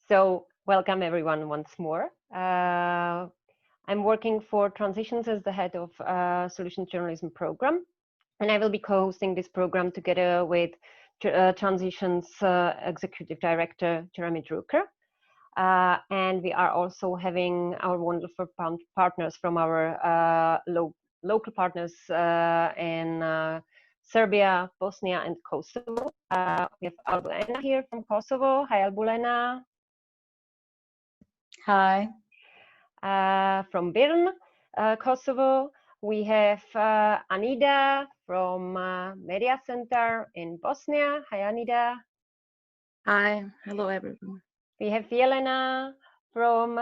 So welcome everyone once more. I'm working for Transitions as the head of Solutions Journalism program, and I will be co-hosting this program together with Transitions Executive Director Jeremy Drucker. And we are also having our wonderful partners from our local partners in Serbia, Bosnia, and Kosovo. We have Albulena here from Kosovo. Hi, Albulena. Hi. From BIRN Kosovo, we have Anida from Mediacentrom in Bosnia. Hi, Anida. Hi. Hello, everyone. We have Jelena from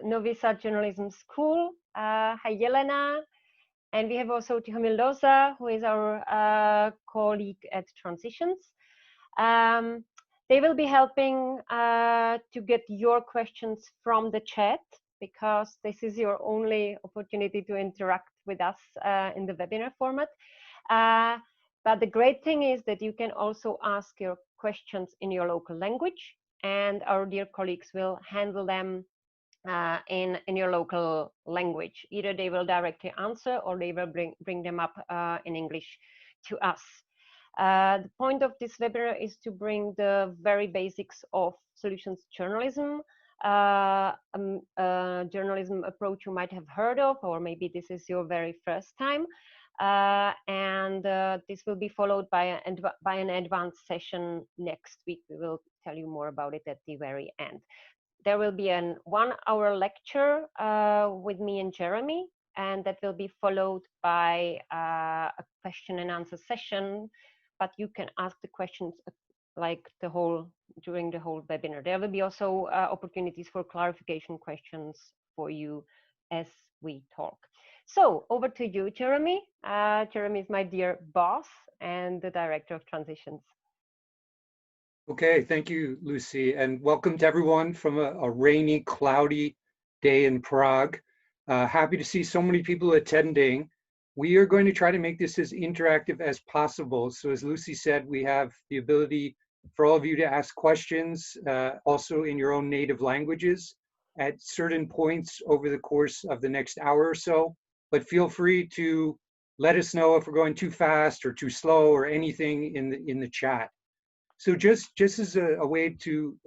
Novi Sad Journalism School. Hi, Jelena. And we have also Tihomir Loza, who is our colleague at Transitions. They will be helping to get your questions from the chat, because this is your only opportunity to interact with us in the webinar format. But the great thing is that you can also ask your questions in your local language, and our dear colleagues will handle them in your local language. Either they will directly answer or they will bring them up in English to us. The point of this webinar is to bring the very basics of solutions journalism, journalism approach you might have heard of, or maybe this is your very first time. And this will be followed by an advanced session next week. We will tell you more about it at the very end. There will be a 1-hour lecture with me and Jeremy, and that will be followed by a question and answer session. But you can ask the questions like during the whole webinar. There will be also opportunities for clarification questions for you as we talk. So over to you, Jeremy. Jeremy is my dear boss and the director of Transitions. Okay, thank you, Lucy, and welcome to everyone from a rainy, cloudy day in Prague. Happy to see so many people attending. We are going to try to make this as interactive as possible. So as Lucy said, we have the ability for all of you to ask questions, also in your own native languages at certain points over the course of the next hour or so. But feel free to let us know if we're going too fast or too slow or anything in the chat. So just as a way to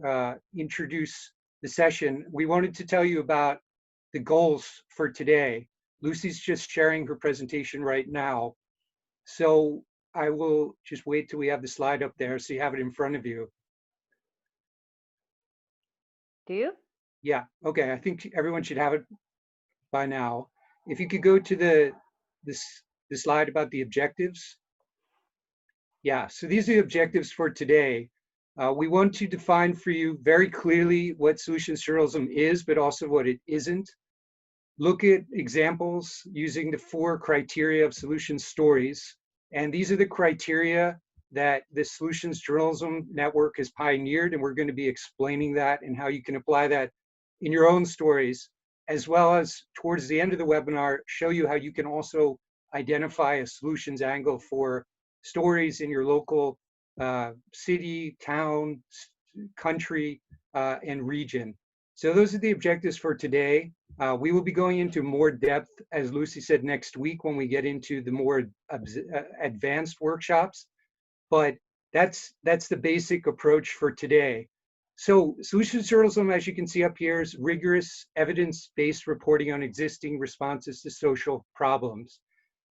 introduce the session, we wanted to tell you about the goals for today. Lucy's just sharing her presentation right now. So I will just wait till we have the slide up there so you have it in front of you. Do you? Yeah, okay, I think everyone should have it by now. If you could go to the slide about the objectives. Yeah, so these are the objectives for today. We want to define for you very clearly what solutions journalism is, but also what it isn't. Look at examples using the 4 criteria of solutions stories. And these are the criteria that the Solutions Journalism Network has pioneered, and we're going to be explaining that and how you can apply that in your own stories, as well as towards the end of the webinar, show you how you can also identify a solutions angle for stories in your local city, town, country, and region. So those are the objectives for today. We will be going into more depth, as Lucy said, next week when we get into the more advanced workshops. But that's the basic approach for today. So solutions journalism, as you can see up here, is rigorous evidence-based reporting on existing responses to social problems.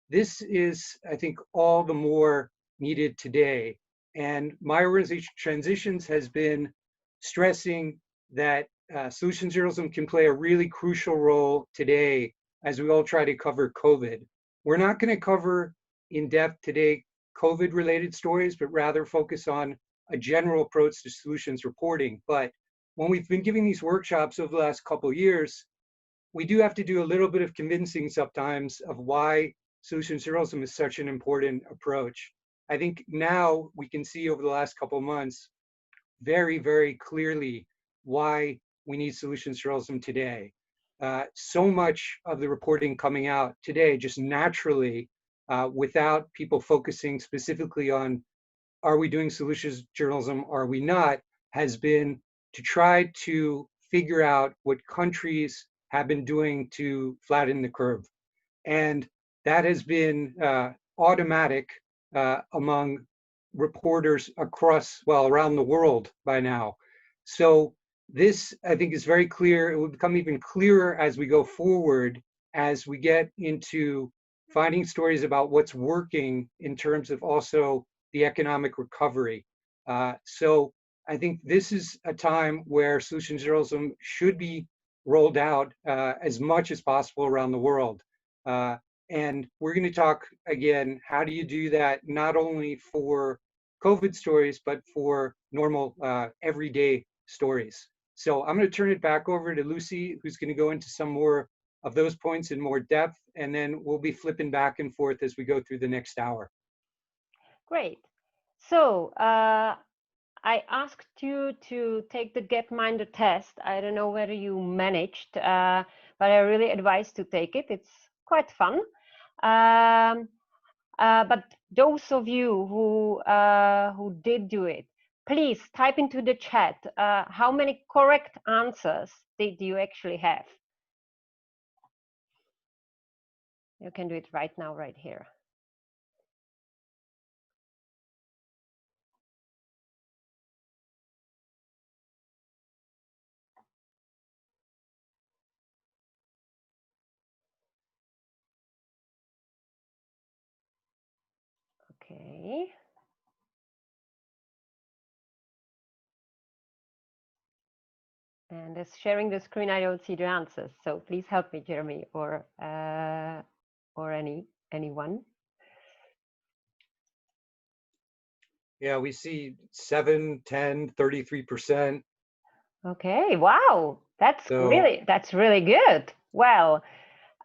This is, I think, all the more needed today. And my organization, Transitions, has been stressing that solutions journalism can play a really crucial role today as we all try to cover COVID. We're not going to cover in depth today COVID-related stories, but rather focus on a general approach to solutions reporting. But when we've been giving these workshops over the last couple of years, we do have to do a little bit of convincing sometimes of why solutions journalism is such an important approach. I think now we can see over the last couple of months very, very clearly why we need solutions journalism today. So much of the reporting coming out today just naturally, without people focusing specifically on, are we doing solutions journalism, are we not, has been to try to figure out what countries have been doing to flatten the curve. And that has been automatic among reporters across, well, around the world by now. So this, I think, is very clear. It will become even clearer as we go forward, as we get into finding stories about what's working in terms of also the economic recovery. So I think this is a time where solutions journalism should be rolled out as much as possible around the world. And we're going to talk again, how do you do that, not only for COVID stories, but for normal everyday stories. So I'm going to turn it back over to Lucy, who's going to go into some more of those points in more depth, and then we'll be flipping back and forth as we go through the next hour. Great. So I asked you to take the Gapminder test. I don't know whether you managed, but I really advise to take it. It's quite fun. But those of you who did do it, please type into the chat how many correct answers did you actually have. You can do it right now, right here. Okay. And as sharing the screen, I don't see the answers. So please help me, Jeremy, or anyone. Yeah, we see 7, 10, 33%. Okay, wow, that's really good. Well,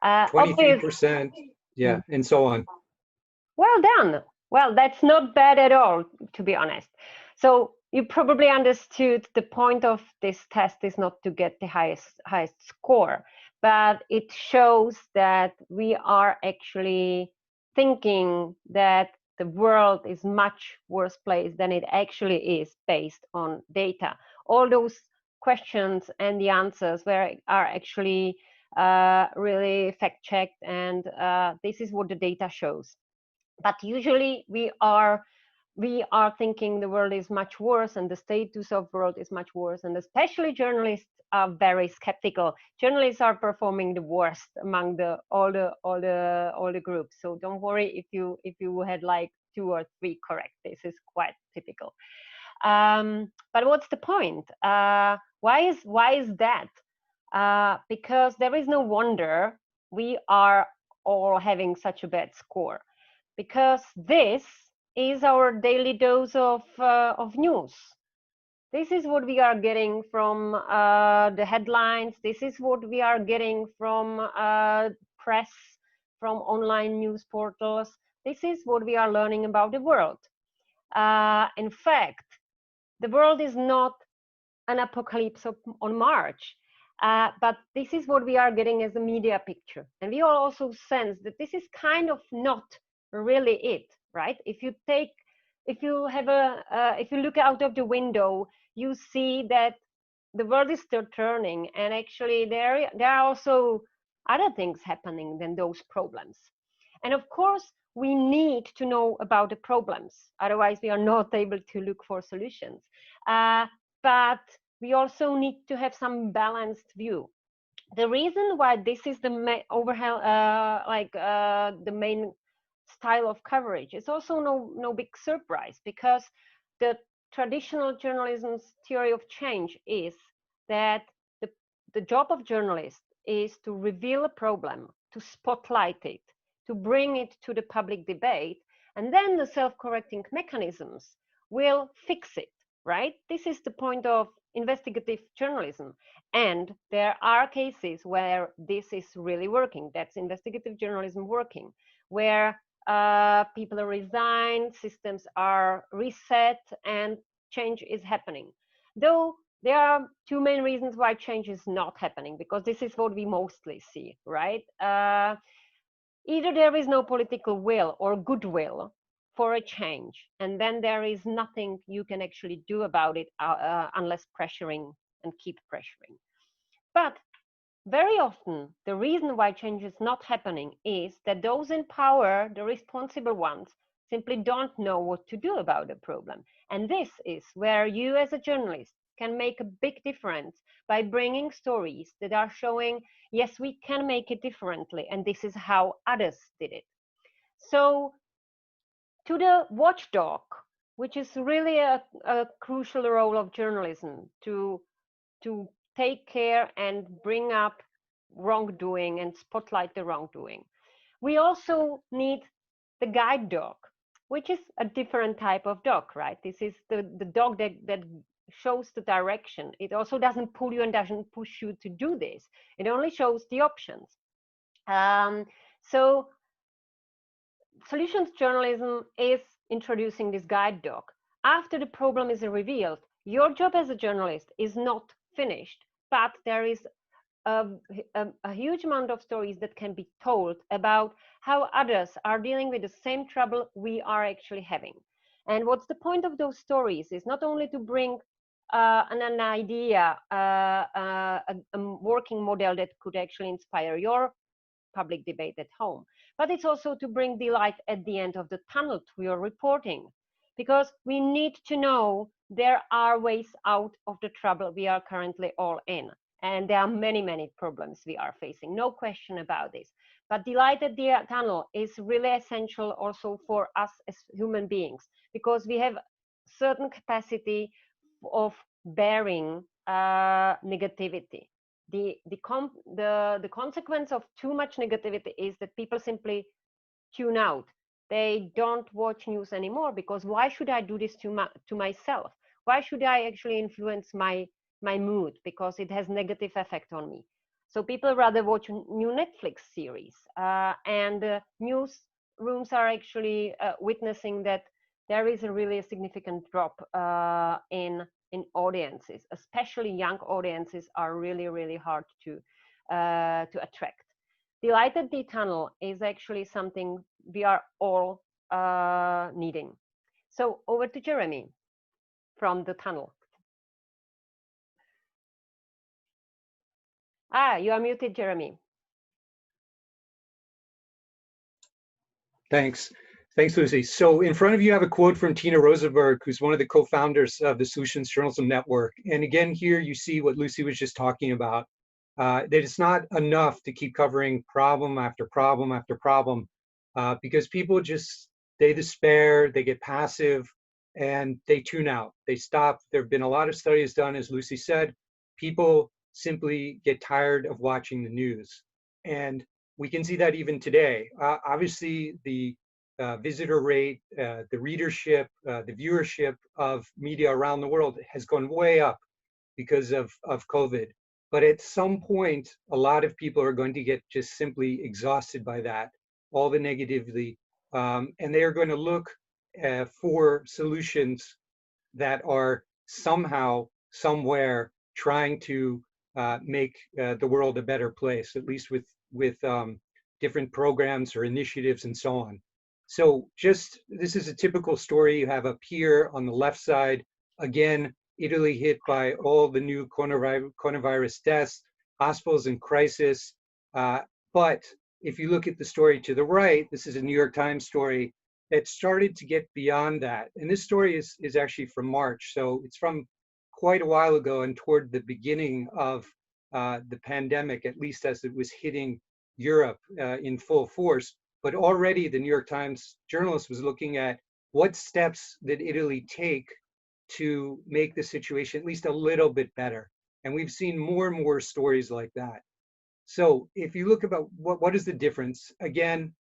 23%, yeah, and so on. Well done. Well, that's not bad at all, to be honest. So you probably understood the point of this test is not to get the highest score, but it shows that we are actually thinking that the world is much worse place than it actually is based on data. All those questions and the answers are actually really fact-checked, and this is what the data shows. But usually we are thinking the world is much worse and the status of the world is much worse, and especially journalists are very skeptical. Journalists are performing the worst among all the groups. So don't worry if you had like 2 or 3 correct. This is quite typical. But what's the point? Why is that? Because there is no wonder we are all having such a bad score, because this is our daily dose of news. This is what we are getting from the headlines. This is what we are getting from press, from online news portals. This is what we are learning about the world. In fact, the world is not an apocalypse on March, but this is what we are getting as a media picture. And we all also sense that this is kind of not really it, right? If you look out of the window, you see that the world is still turning, and actually there are also other things happening than those problems. And of course, we need to know about the problems, otherwise we are not able to look for solutions. But we also need to have some balanced view. The reason why this is the main style of coverage is also no big surprise, because the traditional journalism's theory of change is that the job of journalists is to reveal a problem, to spotlight it, to bring it to the public debate, and then the self-correcting mechanisms will fix it, right? This is the point of investigative journalism. And there are cases where this is really working. That's investigative journalism working, where people are resigned, systems are reset, and change is happening. Though there are 2 main reasons why change is not happening, because this is what we mostly see, right? Either there is no political will or goodwill for a change, and then there is nothing you can actually do about it unless pressuring and keep pressuring. But very often, the reason why change is not happening is that those in power, the responsible ones, simply don't know what to do about the problem. And this is where you as a journalist can make a big difference by bringing stories that are showing, yes, we can make it differently, and this is how others did it. So to the watchdog, which is really a crucial role of journalism, to take care and bring up wrongdoing and spotlight the wrongdoing. We also need the guide dog, which is a different type of dog, right? This is the dog that shows the direction. It also doesn't pull you and doesn't push you to do this. It only shows the options. So solutions journalism is introducing this guide dog. After the problem is revealed, your job as a journalist is not finished, but there is a huge amount of stories that can be told about how others are dealing with the same trouble we are actually having. And what's the point of those stories is not only to bring an idea, a working model that could actually inspire your public debate at home, but it's also to bring the light at the end of the tunnel to your reporting, because we need to know there are ways out of the trouble we are currently all in. And there are many, many problems we are facing, no question about this. But the light at the tunnel is really essential also for us as human beings, because we have certain capacity of bearing negativity. The consequence of too much negativity is that people simply tune out. They don't watch news anymore, because why should I do this to myself? Why should I actually influence my mood, because it has negative effect on me? So people rather watch new Netflix series, and news rooms are actually witnessing that there is a really significant drop in audiences, especially young audiences are really, really hard to attract. The light at the tunnel is actually something we are all needing. So over to Jeremy from the tunnel. You are muted, Jeremy. Thanks. Thanks, Lucy. So in front of you, I have a quote from Tina Rosenberg, who's one of the co-founders of the Solutions Journalism Network. And again, here you see what Lucy was just talking about, that it's not enough to keep covering problem after problem after problem, because people just, they despair, they get passive, and they tune out, they stop. There have been a lot of studies done, as Lucy said, people simply get tired of watching the news. And we can see that even today. Obviously, the visitor rate, the readership, the viewership of media around the world has gone way up because of COVID. But at some point, a lot of people are going to get just simply exhausted by that, all the negativity, and they are going to look for solutions that are somehow, somewhere trying to make the world a better place, at least with different programs or initiatives and so on. So just, this is a typical story. You have up here on the left side, again, Italy hit by all the new coronavirus deaths, hospitals in crisis. But if you look at the story to the right, this is a New York Times story that started to get beyond that. And this story is actually from March. So it's from quite a while ago and toward the beginning of the pandemic, at least as it was hitting Europe in full force. But already the New York Times journalist was looking at what steps did Italy take to make the situation at least a little bit better. And we've seen more and more stories like that. So if you look about what is the difference, again,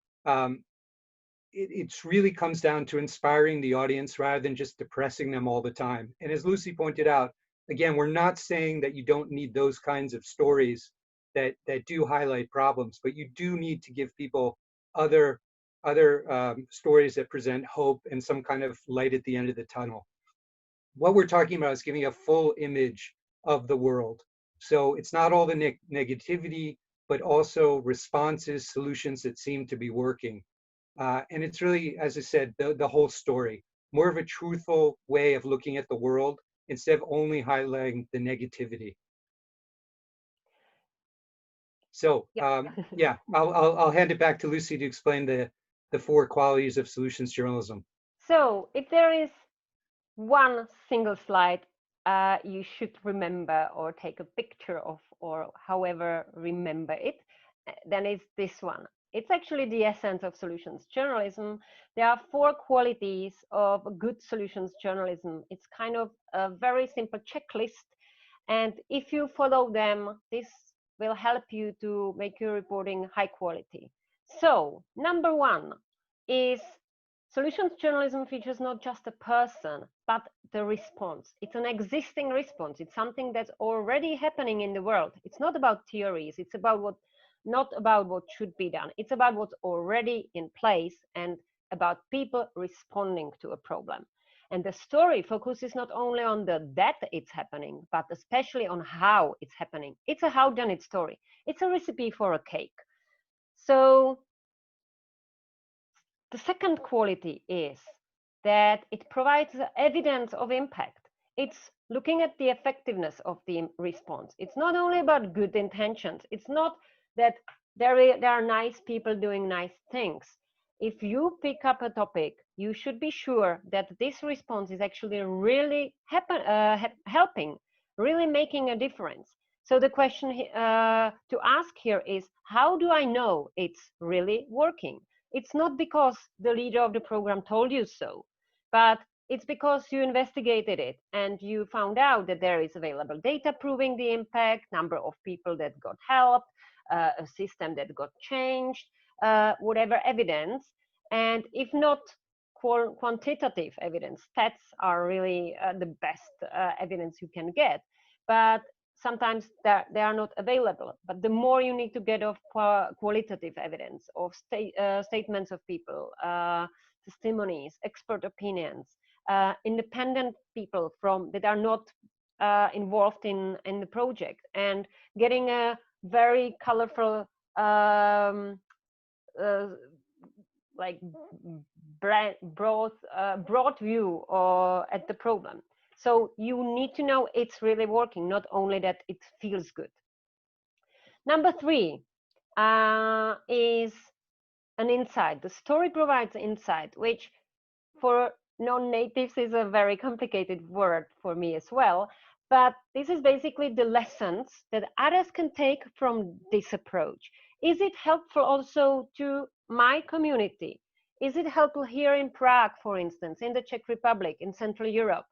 it really comes down to inspiring the audience rather than just depressing them all the time. And as Lucy pointed out, again, we're not saying that you don't need those kinds of stories that do highlight problems, but you do need to give people other stories that present hope and some kind of light at the end of the tunnel. What we're talking about is giving a full image of the world. So it's not all the negativity, but also responses, solutions that seem to be working. And it's really, as I said, the whole story, more of a truthful way of looking at the world instead of only highlighting the negativity. So yeah, I'll hand it back to Lucy to explain the 4 qualities of solutions journalism. So if there is one single slide you should remember or take a picture of, or however remember it, then it's this one. It's actually the essence of solutions journalism. There are 4 qualities of good solutions journalism. It's kind of a very simple checklist, and if you follow them, this will help you to make your reporting high quality. So number 1 is solutions journalism features not just a person, but the response. It's an existing response. It's something that's already happening in the world. It's not about theories. It's about not about what should be done. It's about what's already in place and about people responding to a problem. And the story focuses not only on that it's happening, but especially on how it's happening. It's a how done it story. It's a recipe for a cake. So the second quality is that it provides evidence of impact. It's looking at the effectiveness of the response. It's not only about good intentions. It's not that there are nice people doing nice things. If you pick up a topic, you should be sure that this response is actually really helping, really making a difference. So the question to ask here is, how do I know it's really working? It's not because the leader of the program told you so, but it's because you investigated it and you found out that there is available data proving the impact, number of people that got help, a system that got changed, whatever evidence. And if not quantitative evidence, stats are really the best evidence you can get. But sometimes they are not available, but the more you need to get of qualitative evidence, of statements of people, testimonies, expert opinions, independent people that are not involved in the project, and getting a very colorful like broad view at the problem. So you need to know it's really working, not only that it feels good. Number 3 is an insight. The story provides insight, which for non-natives is a very complicated word for me as well. But this is basically the lessons that others can take from this approach. Is it helpful also to my community? Is it helpful here in Prague, for instance, in the Czech Republic, in Central Europe?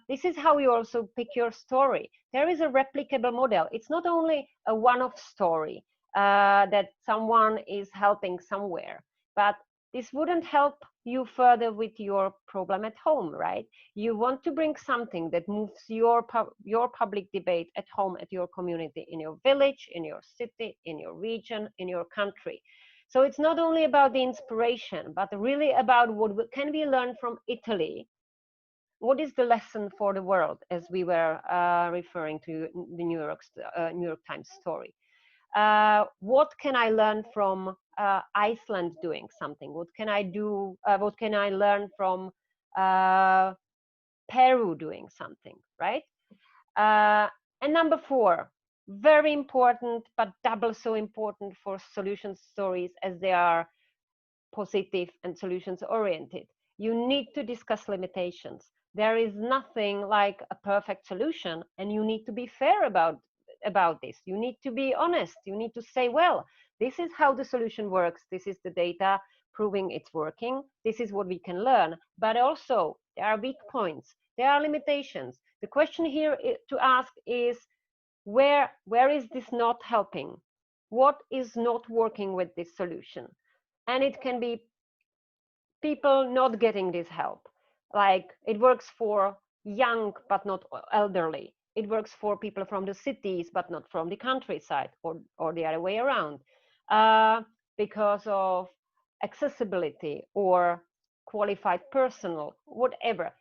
This is how you also pick your story. There is a replicable model. It's not only a one-off story that someone is helping somewhere, but this wouldn't help you further with your problem at home, right? You want to bring something that moves your public debate at home, at your community, in your village, in your city, in your region, in your country. So it's not only about the inspiration, but really about what can we learn from Italy. What is the lesson for the world, as we were referring to the New York Times story? What can I learn from Iceland doing something? What can I do? What can I learn from Peru doing something, right? And number 4, very important, but double so important for solution stories as they are positive and solutions oriented. You need to discuss limitations. There is nothing like a perfect solution, and you need to be fair about this. You need to be honest. You need to say, well, this is how the solution works. This is the data proving it's working. This is what we can learn. But also, there are weak points. There are limitations. The question here to ask is, where is this not helping? What is not working with this solution? And it can be people not getting this help. Like, it works for young but not elderly. It works for people from the cities but not from the countryside, or the other way around, because of accessibility or qualified personnel, whatever.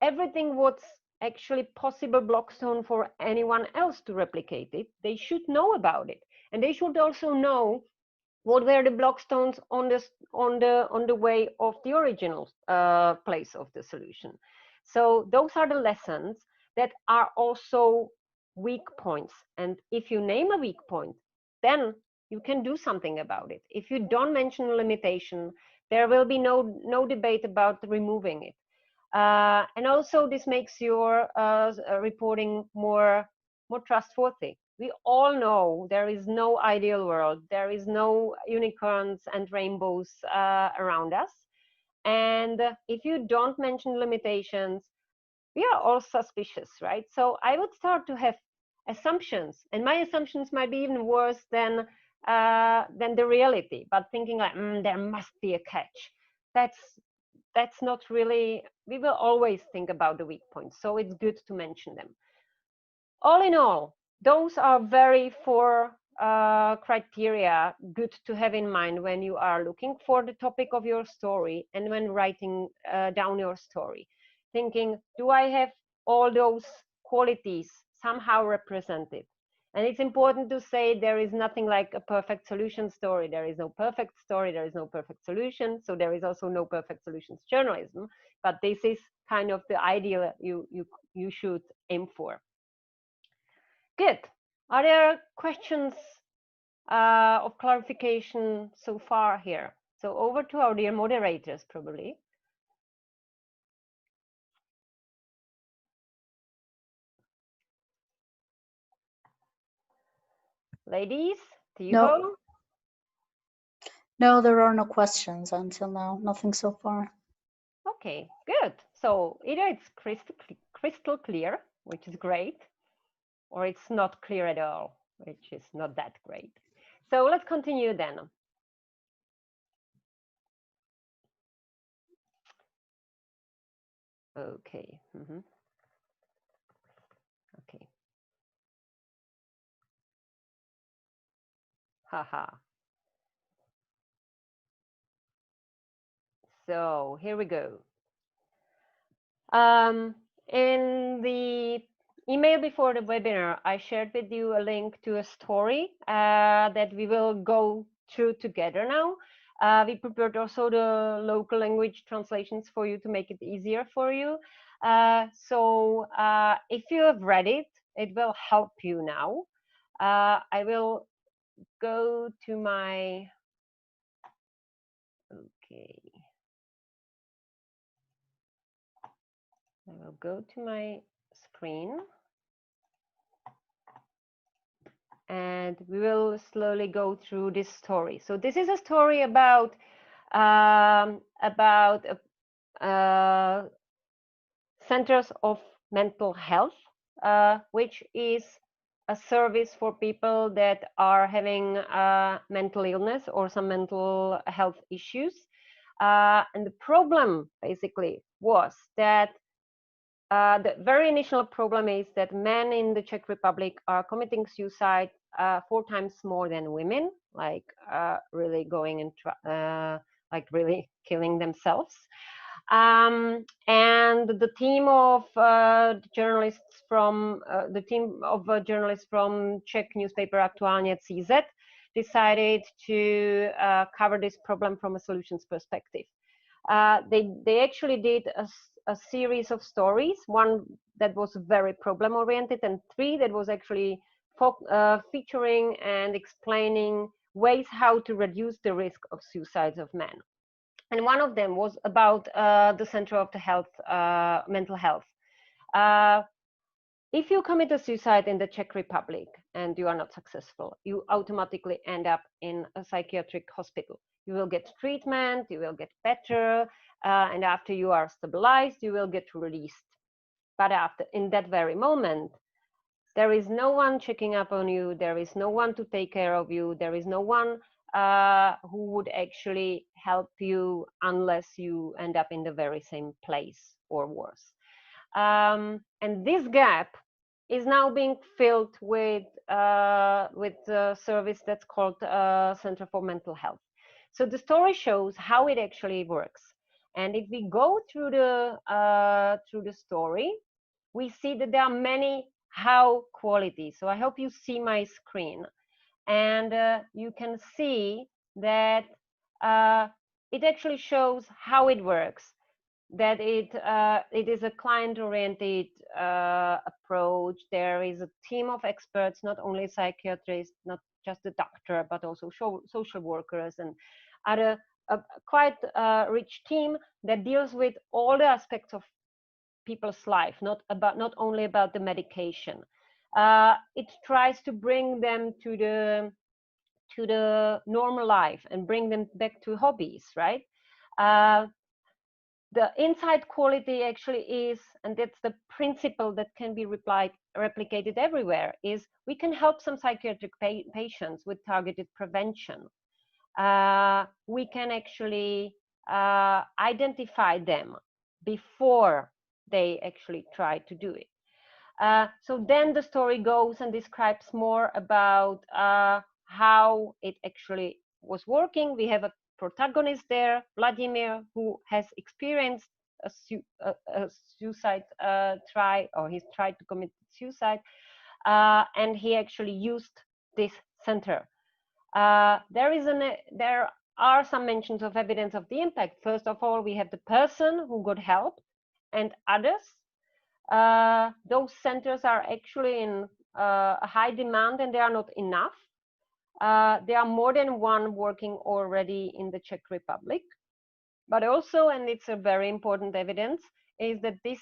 Everything what's actually possible blockstone for anyone else to replicate it, they should know about it. And they should also know what were the block stones on the way of the original place of the solution. So those are the lessons that are also weak points. And if you name a weak point, then you can do something about it. If you don't mention a limitation, there will be no debate about removing it. And also this makes your reporting more trustworthy. We all know there is no ideal world. There is no unicorns and rainbows around us. And if you don't mention limitations, we are all suspicious, right? So I would start to have assumptions, and my assumptions might be even worse than the reality. But thinking like, there must be a catch. That's not really. We will always think about the weak points, so it's good to mention them. All in all, those are very four criteria good to have in mind when you are looking for the topic of your story and when writing down your story. Thinking, do I have all those qualities somehow represented? And it's important to say there is nothing like a perfect solution story. There is no perfect story. There is no perfect solution. So there is also no perfect solutions journalism. But this is kind of the ideal you should aim for. Good. Are there questions of clarification so far here? So over to our dear moderators, probably. Ladies, do you go? No, there are no questions until now. Nothing so far. Okay, good. So either it's crystal clear, which is great, or it's not clear at all, which is not that great. So let's continue then. Okay. Okay. Haha. So here we go. In the email before the webinar, I shared with you a link to a story that we will go through together now. We prepared also the local language translations for you to make it easier for you. So if you have read it, it will help you now. I will go to my, okay. I will go to my screen. And we will slowly go through this story. So this is a story about centers of mental health, which is a service for people that are having mental illness or some mental health issues. And the problem basically was that the very initial problem is that men in the Czech Republic are committing suicide 4 times more than women, like really going and like really killing themselves. And the team of journalists from Czech newspaper Aktuálně CZ decided to cover this problem from a solutions perspective. They actually did a series of stories, 1 that was very problem oriented and 3 that was actually featuring and explaining ways how to reduce the risk of suicides of men. And one of them was about the center of the health, mental health. If you commit a suicide in the Czech Republic and you are not successful, you automatically end up in a psychiatric hospital. You will get treatment, you will get better, and after you are stabilized, you will get released. But in that very moment, there is no one checking up on you, there is no one to take care of you, there is no one who would actually help you unless you end up in the very same place or worse. And this gap is now being filled with a service that's called Center for Mental Health. So the story shows how it actually works. And if we go through the story, we see that there are many how qualities. So I hope you see my screen. And you can see that it actually shows how it works, that it is a client-oriented approach. There is a team of experts, not only psychiatrists, not just the doctor, but also social workers and other quite rich team that deals with all the aspects of people's life, not only about the medication. It tries to bring them to the normal life and bring them back to hobbies, right? The inside quality actually is, and that's the principle that can be replicated everywhere, is we can help some psychiatric patients with targeted prevention. We can actually identify them before they actually try to do it. So then the story goes and describes more about how it actually was working. We have a protagonist there, Vladimir, who has experienced a suicide try, or he's tried to commit suicide, and he actually used this center. There are some mentions of evidence of the impact. First of all, we have the person who got help and others. Those centers are actually in a high demand and they are not enough. There are more than one working already in the Czech Republic. But also, and it's a very important evidence, is that this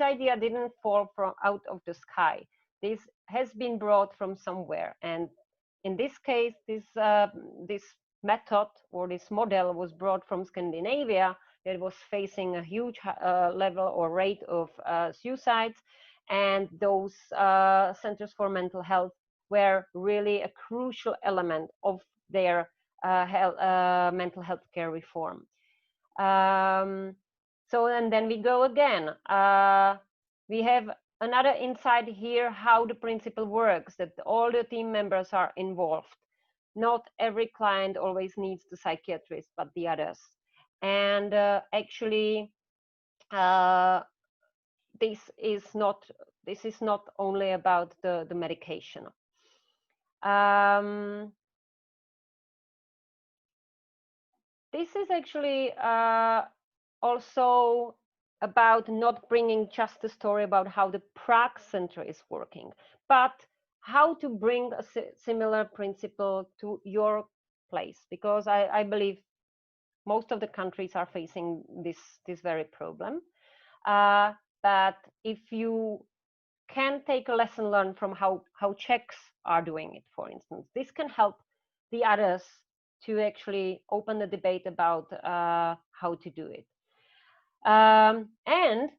idea didn't fall out of the sky. This has been brought from somewhere. And in this case, this method or this model was brought from Scandinavia. It was facing a huge level or rate of suicides, and those centers for mental health were really a crucial element of their mental health care reform. So and then we go again. We have another insight here, how the principle works, that all the team members are involved. Not every client always needs the psychiatrist, but the others. And actually, this is not only about the medication. This is actually also about not bringing just a story about how the Prague Center is working, but how to bring a similar principle to your place, because I believe most of the countries are facing this very problem. But if you can take a lesson learned from how Czechs are doing it, for instance, this can help the others to actually open the debate about how to do it. And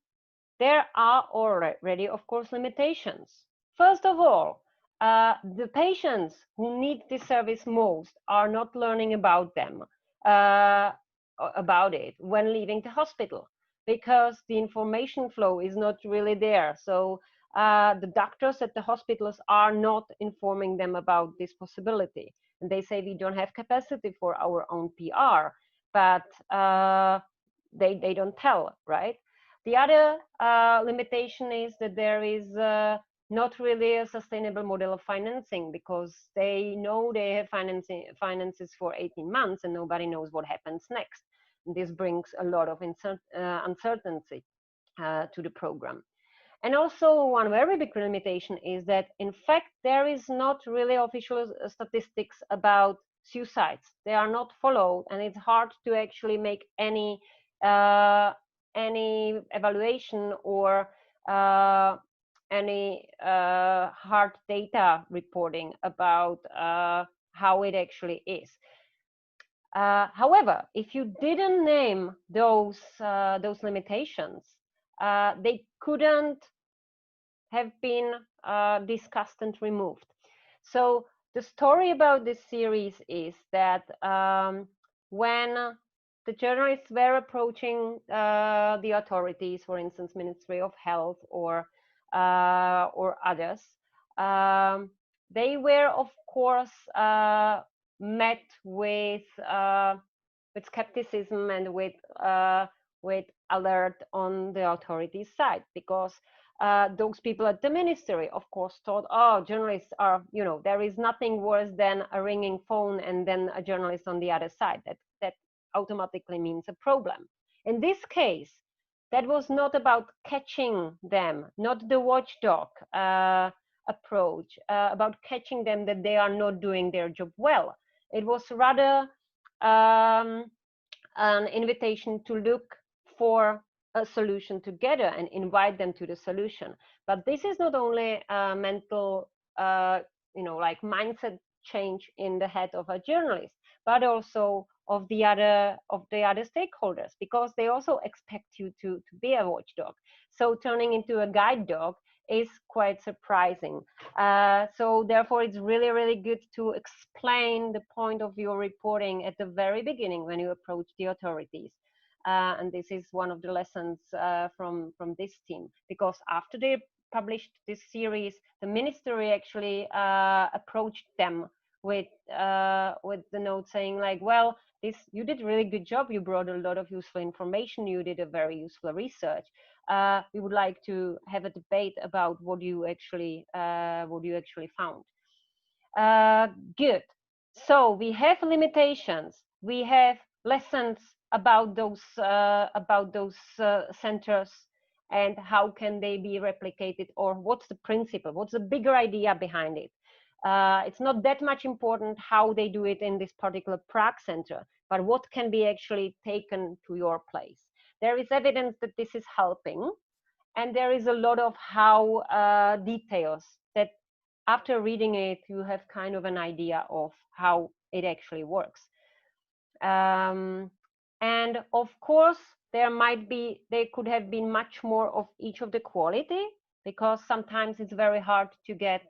there are already, of course, limitations. First of all, the patients who need this service most are not learning about it when leaving the hospital, because the information flow is not really there. So the doctors at the hospitals are not informing them about this possibility. And they say we don't have capacity for our own PR, but they don't tell, right? The other limitation is that there is not really a sustainable model of financing, because they know they have finances for 18 months and nobody knows what happens next. And this brings a lot of uncertainty to the program. And also one very big limitation is that, in fact, there is not really official statistics about suicides. They are not followed, and it's hard to actually make any evaluation or any hard data reporting about how it actually is. However, if you didn't name those limitations, they couldn't have been discussed and removed. So the story about this series is that when the journalists were approaching the authorities, for instance, Ministry of Health or others, they were, of course, met with skepticism and with alert on the authorities' side, because those people at the ministry, of course, thought, oh, journalists are, you know, there is nothing worse than a ringing phone and then a journalist on the other side. That automatically means a problem. In this case, that was not about catching them, not the watchdog approach, about catching them that they are not doing their job well. It was rather an invitation to look for a solution together and invite them to the solution. But this is not only a mental, you know, like mindset change in the head of a journalist, but also of the other stakeholders, because they also expect you to be a watchdog. So turning into a guide dog is quite surprising. So therefore, it's really, really good to explain the point of your reporting at the very beginning when you approach the authorities. And this is one of the lessons from this team, because after they published this series, the ministry actually approached them with the note saying like, well, you did a really good job. You brought a lot of useful information. You did a very useful research. We would like to have a debate about what you actually found. Good. So we have limitations. We have lessons about those centers and how can they be replicated, or what's the principle, what's the bigger idea behind it. It's not that much important how they do it in this particular Prague center, but what can be actually taken to your place. There is evidence that this is helping, and there is a lot of how details that after reading it, you have kind of an idea of how it actually works. And of course, there could have been much more of each of the quality, because sometimes it's very hard to get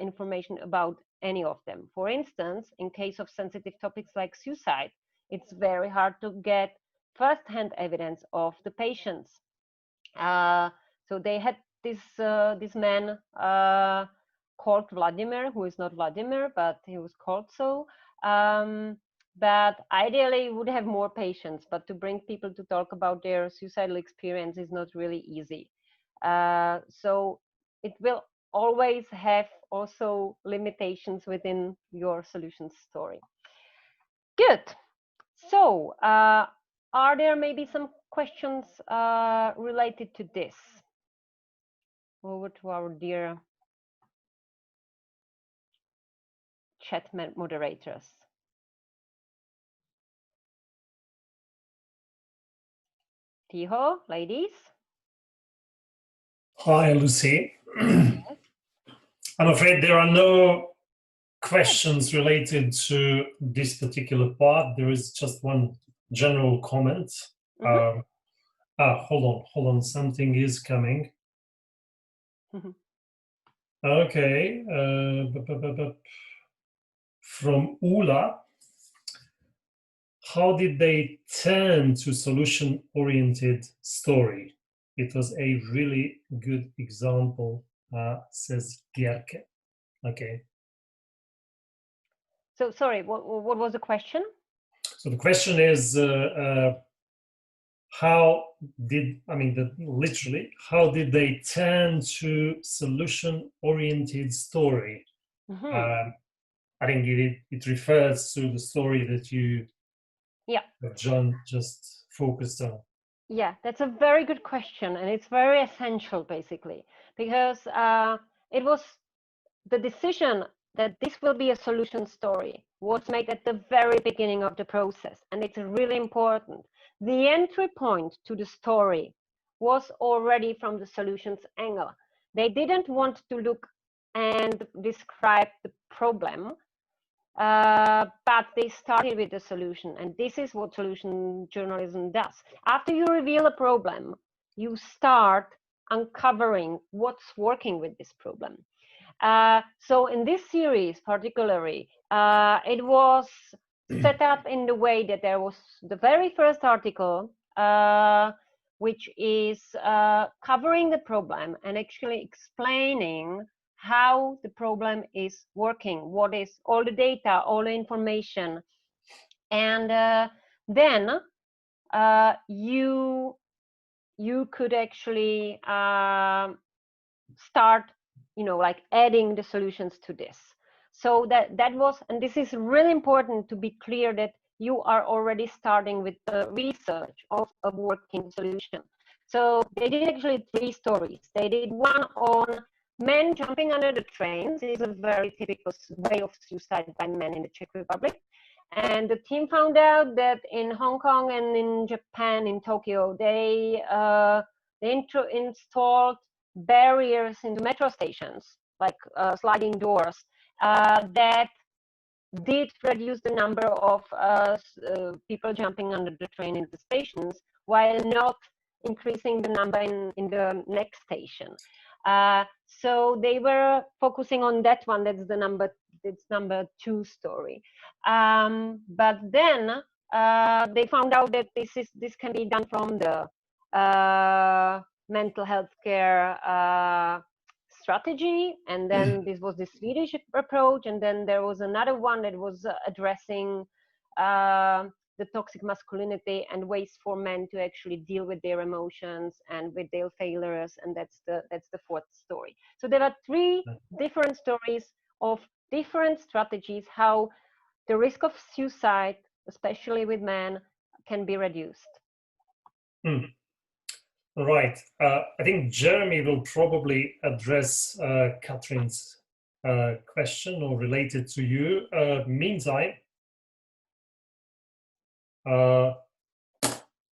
information about any of them. For instance, in case of sensitive topics like suicide, it's very hard to get first-hand evidence of the patients. So they had this man called Vladimir, who is not Vladimir, but he was called so. But ideally, would have more patients. But to bring people to talk about their suicidal experience is not really easy. So it will always have also limitations within your solution story. Good. So are there maybe some questions related to this? Over to our dear chat moderators. Tiho, ladies. Hi, Lucy. I'm afraid there are no questions related to this particular part. There is just one general comment. Hold on, something is coming. Okay, from Ula, how did they turn to solution-oriented story? It was a really good example, says Gierke. Okay. So sorry, what was the question? So the question is, literally, how did they turn to solution-oriented story? I think it refers to the story that John just focused on. Yeah, that's a very good question, and it's very essential, basically, because it was the decision that this will be a solution story was made at the very beginning of the process, and it's really important. The entry point to the story was already from the solutions angle. They didn't want to look and describe the problem, but they started with the solution, and this is what solution journalism does. After you reveal a problem, you start uncovering what's working with this problem. So in this series particularly, it was set up in the way that there was the very first article, which is covering the problem and actually explaining how the problem is working, what is all the data, all the information. And then you you could actually start, like adding the solutions to this. So that was, and this is really important to be clear that you are already starting with the research of a working solution. So they did actually 3 stories. They did one on men jumping under the trains. It is a very typical way of suicide by men in the Czech Republic. And the team found out that in Hong Kong and in Japan, in Tokyo, they installed barriers into metro stations, like sliding doors, that did reduce the number of people jumping under the train in the stations, while not increasing the number in the next station. So they were focusing on that one. That's the number 2 story. But then they found out that this can be done from the mental health care strategy, and then this was the Swedish approach, and then there was another one that was addressing the toxic masculinity and ways for men to actually deal with their emotions and with their failures, and that's the 4th story. So there are 3 different stories of different strategies how the risk of suicide, especially with men, can be reduced. Right. I think Jeremy will probably address Catherine's question or related to you. Meantime,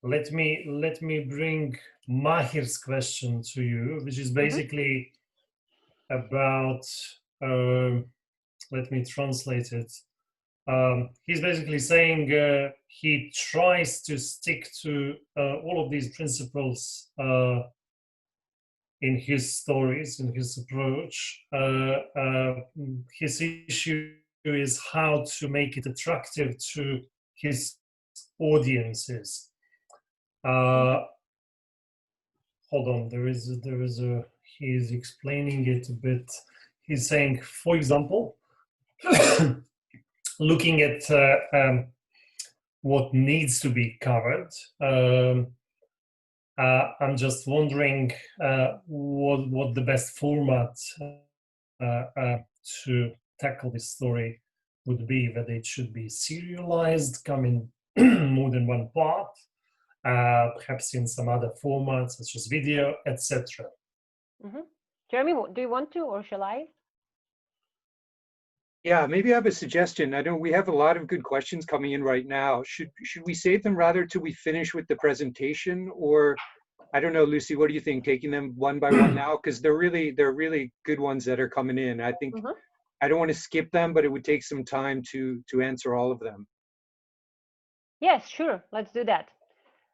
let me bring Mahir's question to you, which is basically about. Let me translate it. He's basically saying he tries to stick to all of these principles in his stories, in his approach. His issue is how to make it attractive to his audiences. Hold on, there is a, he's explaining it a bit. He's saying, for example, looking at what needs to be covered, I'm just wondering what the best format to tackle this story would be, whether it should be serialized, come in more than one part, perhaps in some other formats such as video, etc. Jeremy, do you want to, or shall I? Yeah, maybe I have a suggestion. I know we have a lot of good questions coming in right now. Should we save them rather till we finish with the presentation, or I don't know, Lucy, what do you think? Taking them one by one now, because they're really good ones that are coming in. I think I don't want to skip them, but it would take some time to answer all of them. Yes, sure. Let's do that.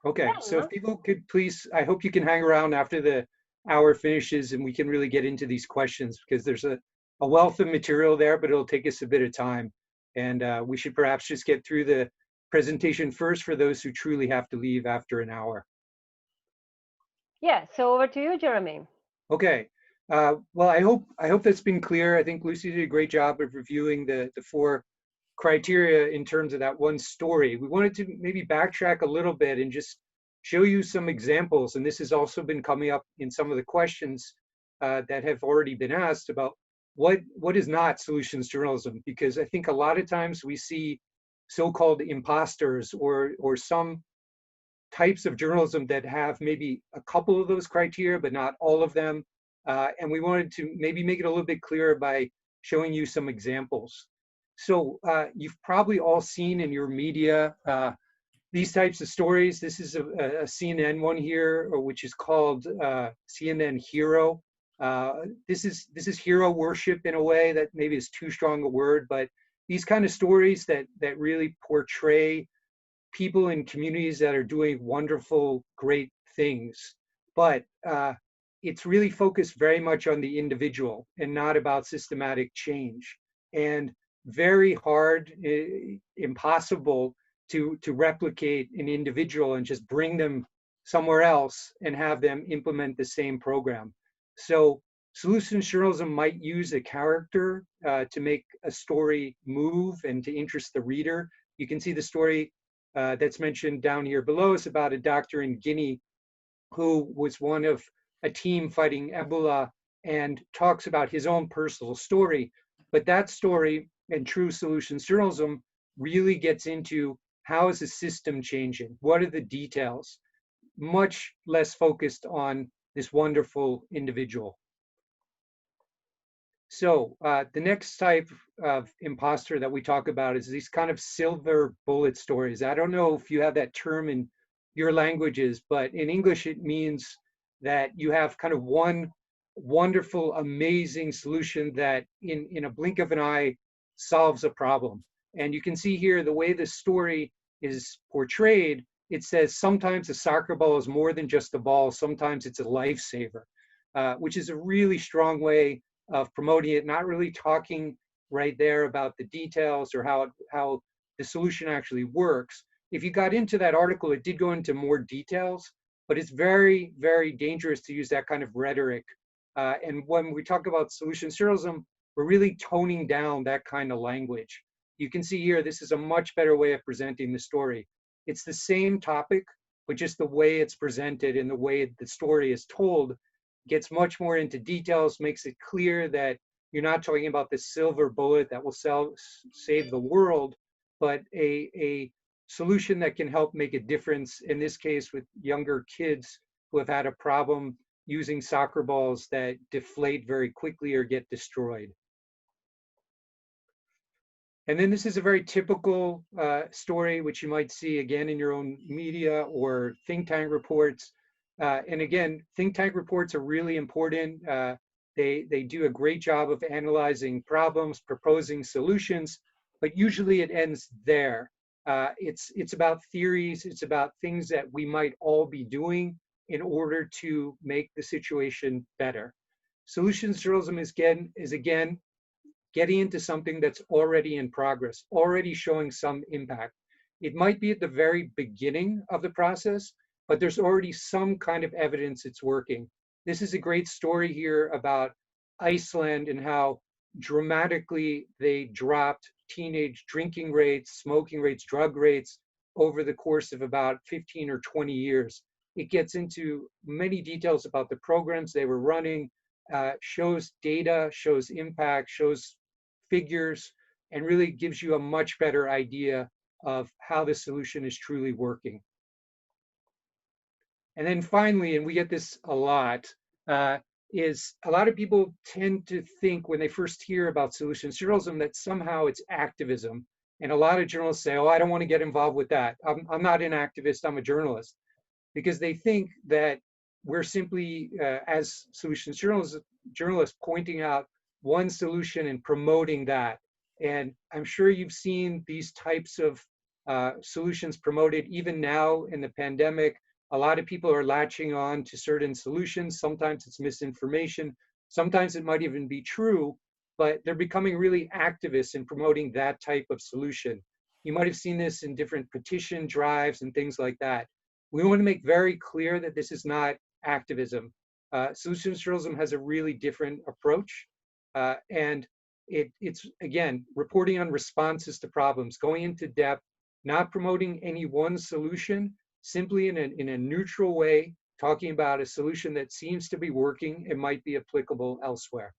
Okay, so if people could please, I hope you can hang around after the hour finishes and we can really get into these questions, because there's a wealth of material there, but it'll take us a bit of time. And we should perhaps just get through the presentation first for those who truly have to leave after an hour. Yeah, so over to you, Jeremy. Okay, well, I hope that's been clear. I think Lucy did a great job of reviewing the 4 criteria in terms of that one story. We wanted to maybe backtrack a little bit and just show you some examples. And this has also been coming up in some of the questions that have already been asked about what is not solutions journalism, because I think a lot of times we see so-called imposters or some types of journalism that have maybe a couple of those criteria, but not all of them. And we wanted to maybe make it a little bit clearer by showing you some examples. So you've probably all seen in your media these types of stories. This is a CNN one here, which is called CNN Hero. This is hero worship in a way that maybe is too strong a word, but these kind of stories that really portray people in communities that are doing wonderful, great things. But it's really focused very much on the individual and not about systematic change. And very hard, impossible to replicate an individual and just bring them somewhere else and have them implement the same program. So solutions journalism might use a character to make a story move and to interest the reader. You can see the story that's mentioned down here below is about a doctor in Guinea who was one of a team fighting Ebola and talks about his own personal story. But that story and true solutions journalism really gets into how is the system changing? What are the details? Much less focused on this wonderful individual. So the next type of imposter that we talk about is these kind of silver bullet stories. I don't know if you have that term in your languages, but in English it means that you have kind of one wonderful, amazing solution that in a blink of an eye solves a problem. And you can see here the way the story is portrayed, it says sometimes a soccer ball is more than just a ball, sometimes it's a lifesaver, which is a really strong way of promoting it, not really talking right there about the details or how the solution actually works. If you got into that article, it did go into more details, but it's very, very dangerous to use that kind of rhetoric. And when we talk about solutions journalism, we're really toning down that kind of language. You can see here, this is a much better way of presenting the story. It's the same topic, but just the way it's presented and the way the story is told gets much more into details, makes it clear that you're not talking about the silver bullet that will save the world, but a solution that can help make a difference, in this case with younger kids who have had a problem using soccer balls that deflate very quickly or get destroyed. And then this is a very typical story, which you might see again in your own media or think tank reports. And again, think tank reports are really important. They do a great job of analyzing problems, proposing solutions, but usually it ends there. It's about theories, it's about things that we might all be doing in order to make the situation better. Solutions journalism is again getting into something that's already in progress, already showing some impact. It might be at the very beginning of the process, but there's already some kind of evidence it's working. This is a great story here about Iceland and how dramatically they dropped teenage drinking rates, smoking rates, drug rates over the course of about 15 or 20 years. It gets into many details about the programs they were running, shows data, shows impact, shows figures, and really gives you a much better idea of how the solution is truly working. And then finally, and we get this a lot, is a lot of people tend to think when they first hear about solutions journalism that somehow it's activism. And a lot of journalists say, oh, I don't want to get involved with that. I'm not an activist, I'm a journalist. Because they think that we're simply, as solutions journalists, pointing out one solution and promoting that. And I'm sure you've seen these types of solutions promoted even now in the pandemic. A lot of people are latching on to certain solutions. Sometimes it's misinformation. Sometimes it might even be true, but they're becoming really activists in promoting that type of solution. You might have seen this in different petition drives and things like that. We want to make very clear that this is not activism. Solutions journalism has a really different approach. And it's, again, reporting on responses to problems, going into depth, not promoting any one solution, simply in a neutral way, talking about a solution that seems to be working and might be applicable elsewhere.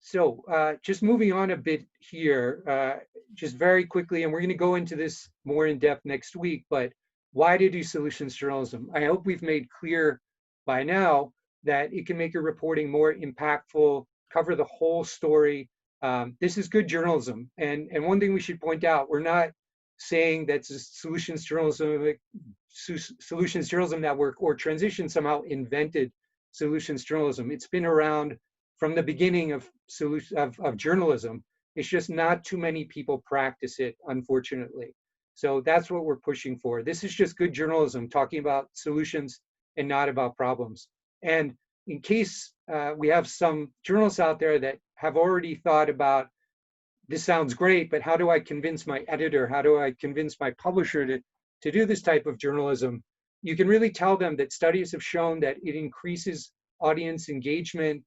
So just moving on a bit here, just very quickly, and we're going to go into this more in depth next week, but why to do solutions journalism? I hope we've made clear by now that it can make your reporting more impactful, cover the whole story. This is good journalism. And one thing we should point out, we're not saying that Solutions Journalism Network or Transition somehow invented solutions journalism. It's been around from the beginning of journalism. It's just not too many people practice it, unfortunately. So that's what we're pushing for. This is just good journalism, talking about solutions and not about problems. And in case we have some journalists out there that have already thought about, this sounds great, but how do I convince my editor? How do I convince my publisher to do this type of journalism? You can really tell them that studies have shown that it increases audience engagement,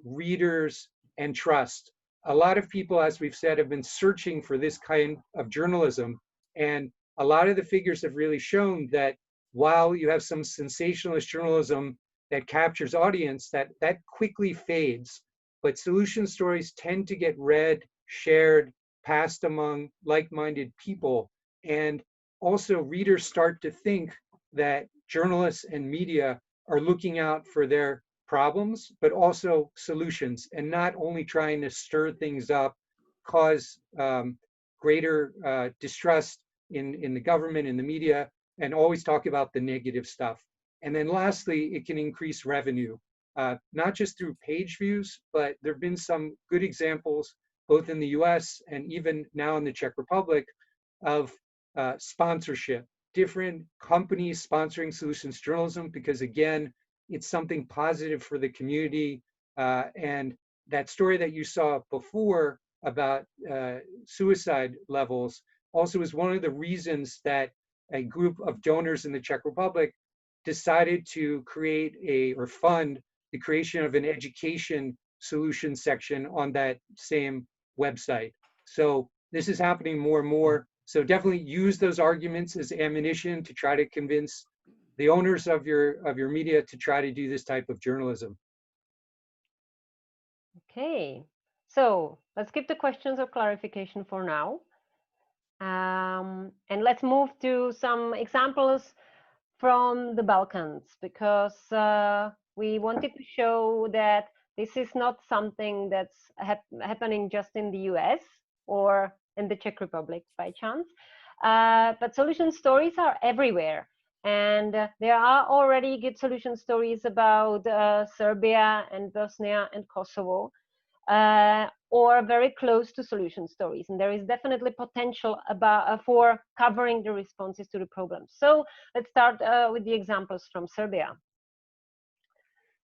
readers, and trust. A lot of people, as we've said, have been searching for this kind of journalism. And a lot of the figures have really shown that while you have some sensationalist journalism that captures audience, that quickly fades. But solution stories tend to get read, shared, passed among like-minded people. And also readers start to think that journalists and media are looking out for their problems, but also solutions, and not only trying to stir things up, cause greater distrust in the government, in the media, and always talk about the negative stuff. And then lastly, it can increase revenue, not just through page views, but there have been some good examples, both in the US and even now in the Czech Republic, of sponsorship, different companies sponsoring solutions journalism, because again, it's something positive for the community. And that story that you saw before about suicide levels also is one of the reasons that a group of donors in the Czech Republic decided to create or fund the creation of an education solution section on that same website. So this is happening more and more. So definitely use those arguments as ammunition to try to convince the owners of your media to try to do this type of journalism. Okay, so let's skip the questions of clarification for now. And let's move to some examples from the Balkans, because we wanted to show that this is not something that's happening just in the US or in the Czech Republic by chance, but solution stories are everywhere. And there are already good solution stories about Serbia and Bosnia and Kosovo, or very close to solution stories. And there is definitely potential for covering the responses to the problems. So let's start with the examples from Serbia.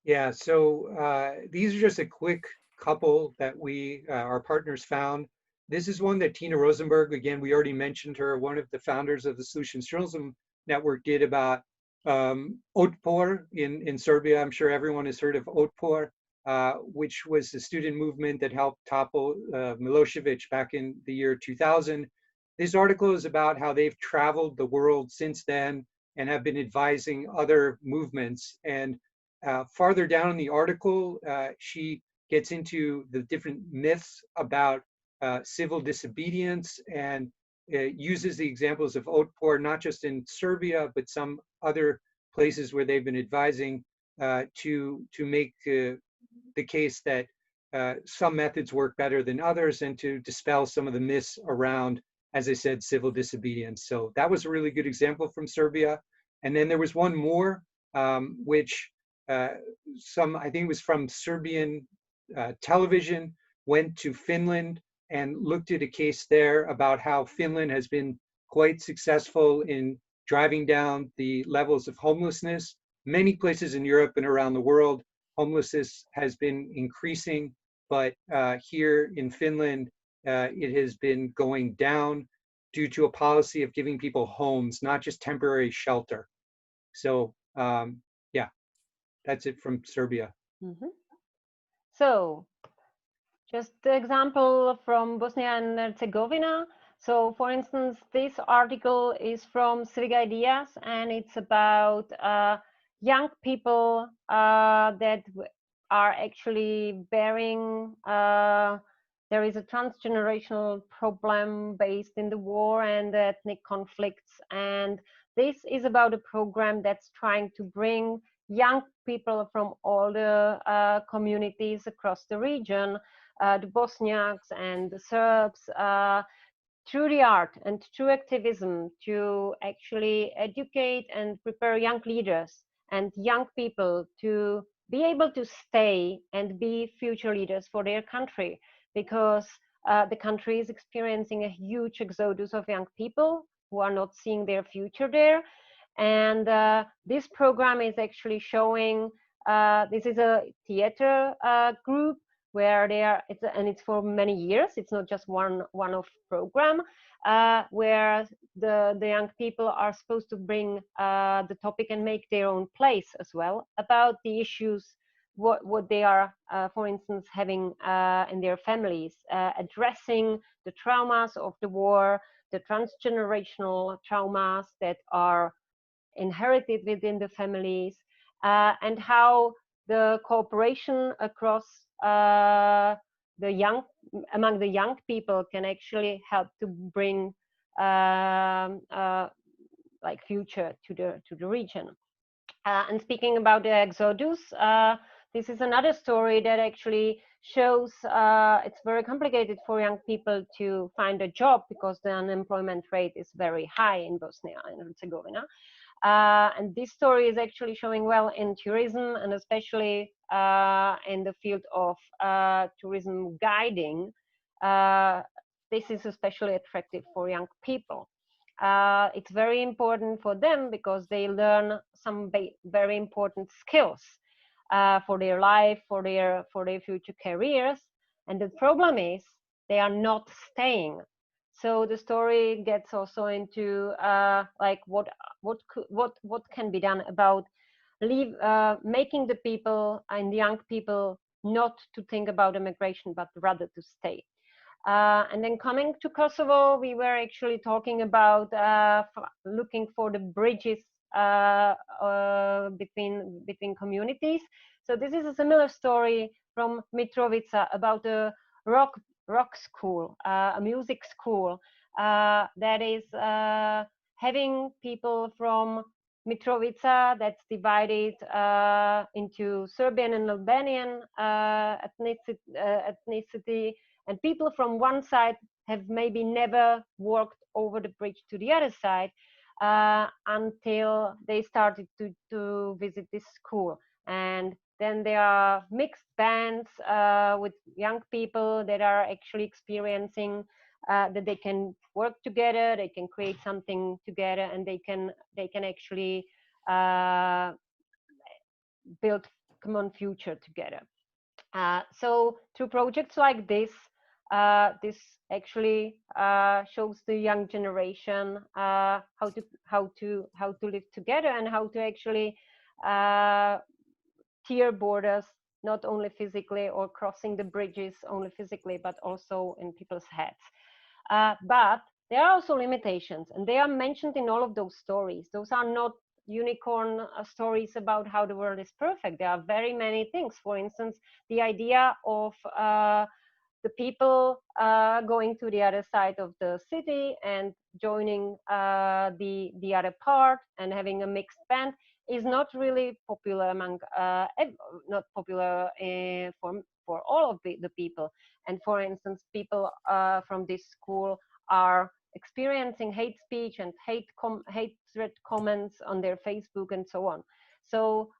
Yeah, so these are just a quick couple that our partners found. This is one that Tina Rosenberg, again, we already mentioned her, one of the founders of the Solutions Journalism Network, did about Otpor in Serbia. I'm sure everyone has heard of Otpor, which was the student movement that helped topple Milosevic back in the year 2000. This article is about how they've traveled the world since then and have been advising other movements. And farther down in the article, she gets into the different myths about civil disobedience, and uses the examples of Otpor, not just in Serbia, but some other places where they've been advising to make the case that some methods work better than others, and to dispel some of the myths around, as I said, civil disobedience. So that was a really good example from Serbia. And then there was one more, which I think it was from Serbian television, went to Finland and looked at a case there about how Finland has been quite successful in driving down the levels of homelessness. Many places in Europe and around the world, homelessness has been increasing, but here in Finland, it has been going down due to a policy of giving people homes, not just temporary shelter. So yeah, that's it from Serbia. Mm-hmm. So just the example from Bosnia and Herzegovina. So for instance, this article is from Civic Ideas, and it's about young people that are actually bearing, there is a transgenerational problem based in the war and ethnic conflicts. And this is about a program that's trying to bring young people from all the communities across the region, the Bosniaks and the Serbs, through the art and through activism, to actually educate and prepare young leaders and young people to be able to stay and be future leaders for their country, because the country is experiencing a huge exodus of young people who are not seeing their future there. And this program is actually showing, this is a theater group where it's for many years. It's not just one-off program, where the young people are supposed to bring the topic and make their own place as well about the issues, what they are, for instance, having in their families, addressing the traumas of the war, the transgenerational traumas that are inherited within the families, and how the cooperation across among the young people can actually help to bring like future to the region. And speaking about the exodus, this is another story that actually shows it's very complicated for young people to find a job because the unemployment rate is very high in Bosnia and Herzegovina. And this story is actually showing well in tourism, and especially in the field of tourism guiding. This is especially attractive for young people. It's very important for them because they learn some very important skills for their life, for their future careers. And the problem is they are not staying. So the story gets also into like what can be done about making the people and the young people not to think about immigration, but rather to stay. And then coming to Kosovo, we were actually talking about looking for the bridges between communities. So this is a similar story from Mitrovica about a rock school, a music school that is having people from Mitrovica that's divided into Serbian and Albanian ethnicity, and people from one side have maybe never walked over the bridge to the other side until they started to visit this school. And then there are mixed bands with young people that are actually experiencing that they can work together, they can create something together, and they can actually build common future together. So through projects like this, this actually shows the young generation how to live together and how to actually tear borders, not only physically or crossing the bridges only physically, but also in people's heads. But there are also limitations, and they are mentioned in all of those stories. Those are not unicorn stories about how the world is perfect. There are very many things. For instance, the idea of the people going to the other side of the city and joining the other part and having a mixed band is not really popular among not popular for all of the people. And for instance, people from this school are experiencing hate speech and hatred comments on their Facebook and so on. So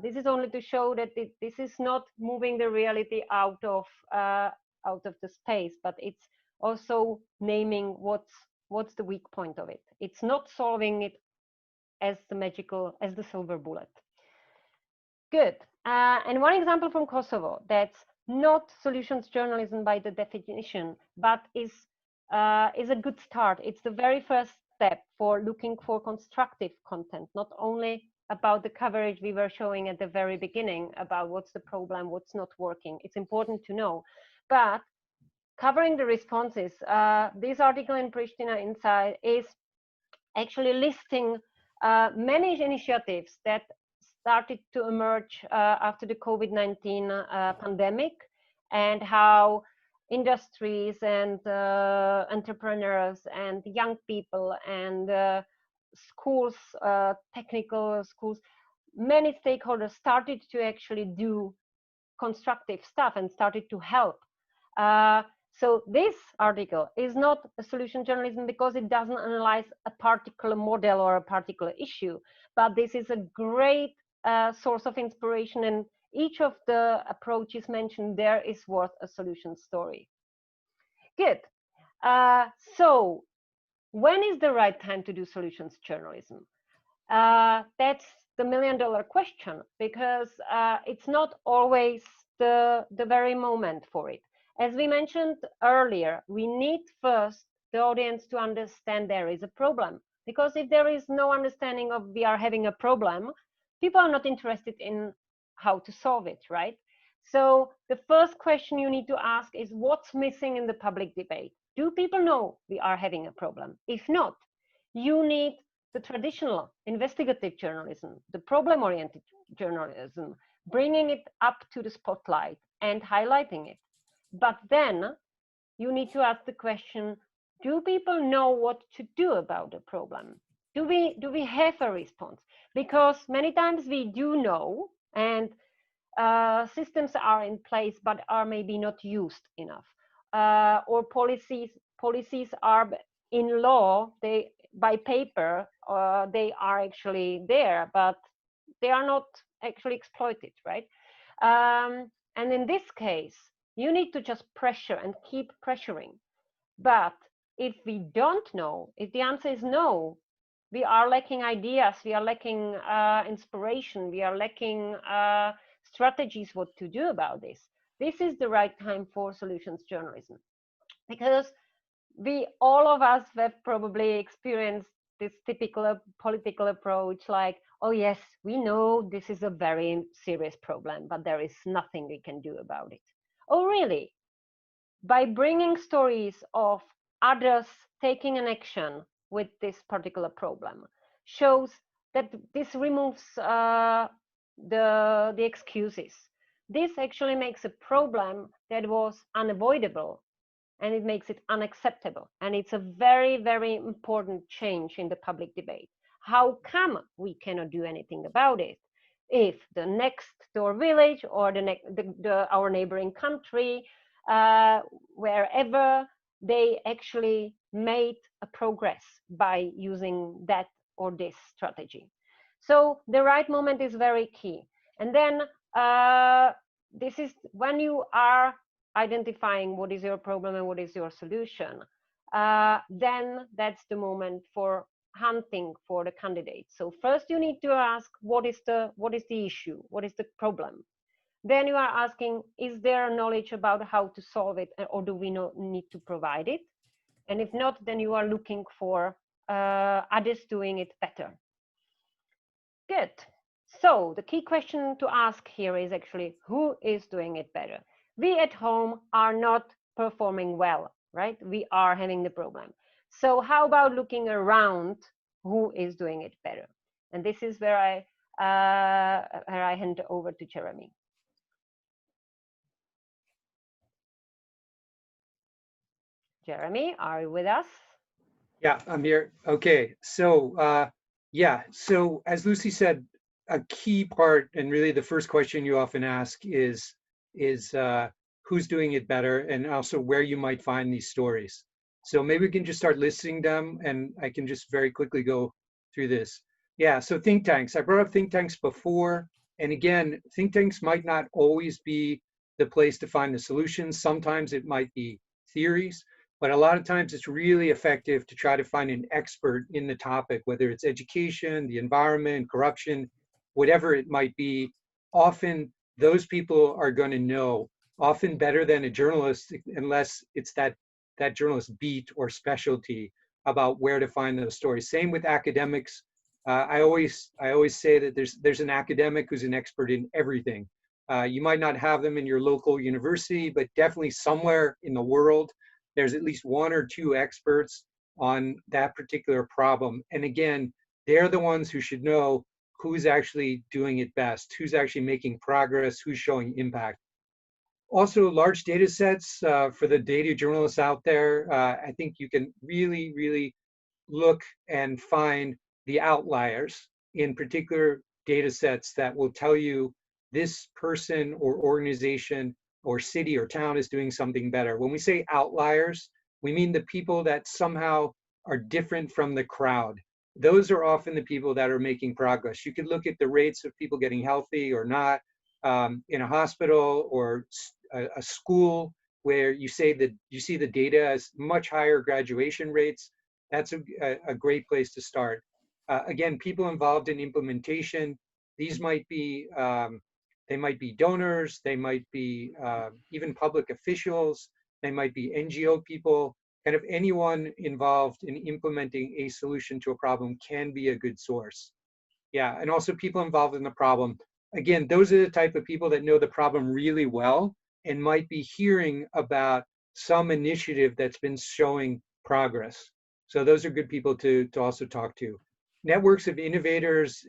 this is only to show that this is not moving the reality out of the space, but it's also naming what's the weak point of it. It's not solving it as the silver bullet. Good. And one example from Kosovo that's not solutions journalism by the definition, but is a good start. It's the very first step for looking for constructive content, not only about the coverage we were showing at the very beginning about what's the problem, what's not working. It's important to know, but covering the responses. This article in Pristina Inside is actually listing many initiatives that started to emerge after the COVID-19 pandemic, and how industries and entrepreneurs and young people and schools, technical schools, many stakeholders started to actually do constructive stuff and started to help. So this article is not a solution journalism because it doesn't analyze a particular model or a particular issue, but this is a great source of inspiration, and each of the approaches mentioned there is worth a solution story. Good. So when is the right time to do solutions journalism? That's the million-dollar question, because it's not always the very moment for it. As we mentioned earlier, we need first the audience to understand there is a problem, because if there is no understanding of we are having a problem, people are not interested in how to solve it, right? So the first question you need to ask is, what's missing in the public debate? Do people know we are having a problem? If not, you need the traditional investigative journalism, the problem-oriented journalism, bringing it up to the spotlight and highlighting it. But then you need to ask the question, do people know what to do about the problem? Do we have a response? Because many times we do know, and systems are in place but are maybe not used enough, or policies are in law, they by paper, they are actually there, but they are not actually exploited, right? And in this case, you need to just pressure and keep pressuring. But if we don't know, if the answer is no, we are lacking ideas, we are lacking inspiration, we are lacking strategies what to do about this. This is the right time for solutions journalism, because all of us have probably experienced this typical political approach, like, oh yes, we know this is a very serious problem, but there is nothing we can do about it. Oh really? By bringing stories of others taking an action with this particular problem shows that this removes the excuses. This actually makes a problem that was unavoidable, and it makes it unacceptable. And it's a very, very important change in the public debate. How come we cannot do anything about it if the next door village or our neighboring country, wherever, they actually made a progress by using that or this strategy? So the right moment is very key. And then this is when you are identifying what is your problem and what is your solution, then that's the moment for hunting for the candidates. So first you need to ask, what is the issue? What is the problem? Then you are asking, is there knowledge about how to solve it, or do we need to provide it? And if not, then you are looking for others doing it better. Good. So the key question to ask here is actually, who is doing it better? We at home are not performing well, right? We are having the problem. So how about looking around, who is doing it better? And this is where I hand over to Jeremy. Jeremy, are you with us? Yeah, I'm here. Okay, so yeah, so as Lucy said, a key part, and really the first question you often ask is who's doing it better, and also where you might find these stories. So maybe we can just start listing them, and I can just very quickly go through this. Yeah, so think tanks. I brought up think tanks before, and again, think tanks might not always be the place to find the solutions. Sometimes it might be theories, but a lot of times it's really effective to try to find an expert in the topic, whether it's education, the environment, corruption, whatever it might be. Often those people are going to know, often better than a journalist, unless it's that journalist beat or specialty about where to find those stories. Same with academics. I always say that there's an academic who's an expert in everything. You might not have them in your local university, but definitely somewhere in the world, there's at least one or two experts on that particular problem. And again, they're the ones who should know who's actually doing it best, who's actually making progress, who's showing impact. Also, large data sets for the data journalists out there. I think you can really, really look and find the outliers in particular data sets that will tell you this person or organization or city or town is doing something better. When we say outliers, we mean the people that somehow are different from the crowd. Those are often the people that are making progress. You could look at the rates of people getting healthy or not in a hospital or a school where you say that you see the data as much higher graduation rates. That's a great place to start. Again, people involved in implementation, these might be they might be donors, they might be even public officials, they might be NGO people, kind of anyone involved in implementing a solution to a problem can be a good source. Yeah, and also people involved in the problem. Again, those are the type of people that know the problem really well and might be hearing about some initiative that's been showing progress. So those are good people to also talk to. networks of innovators,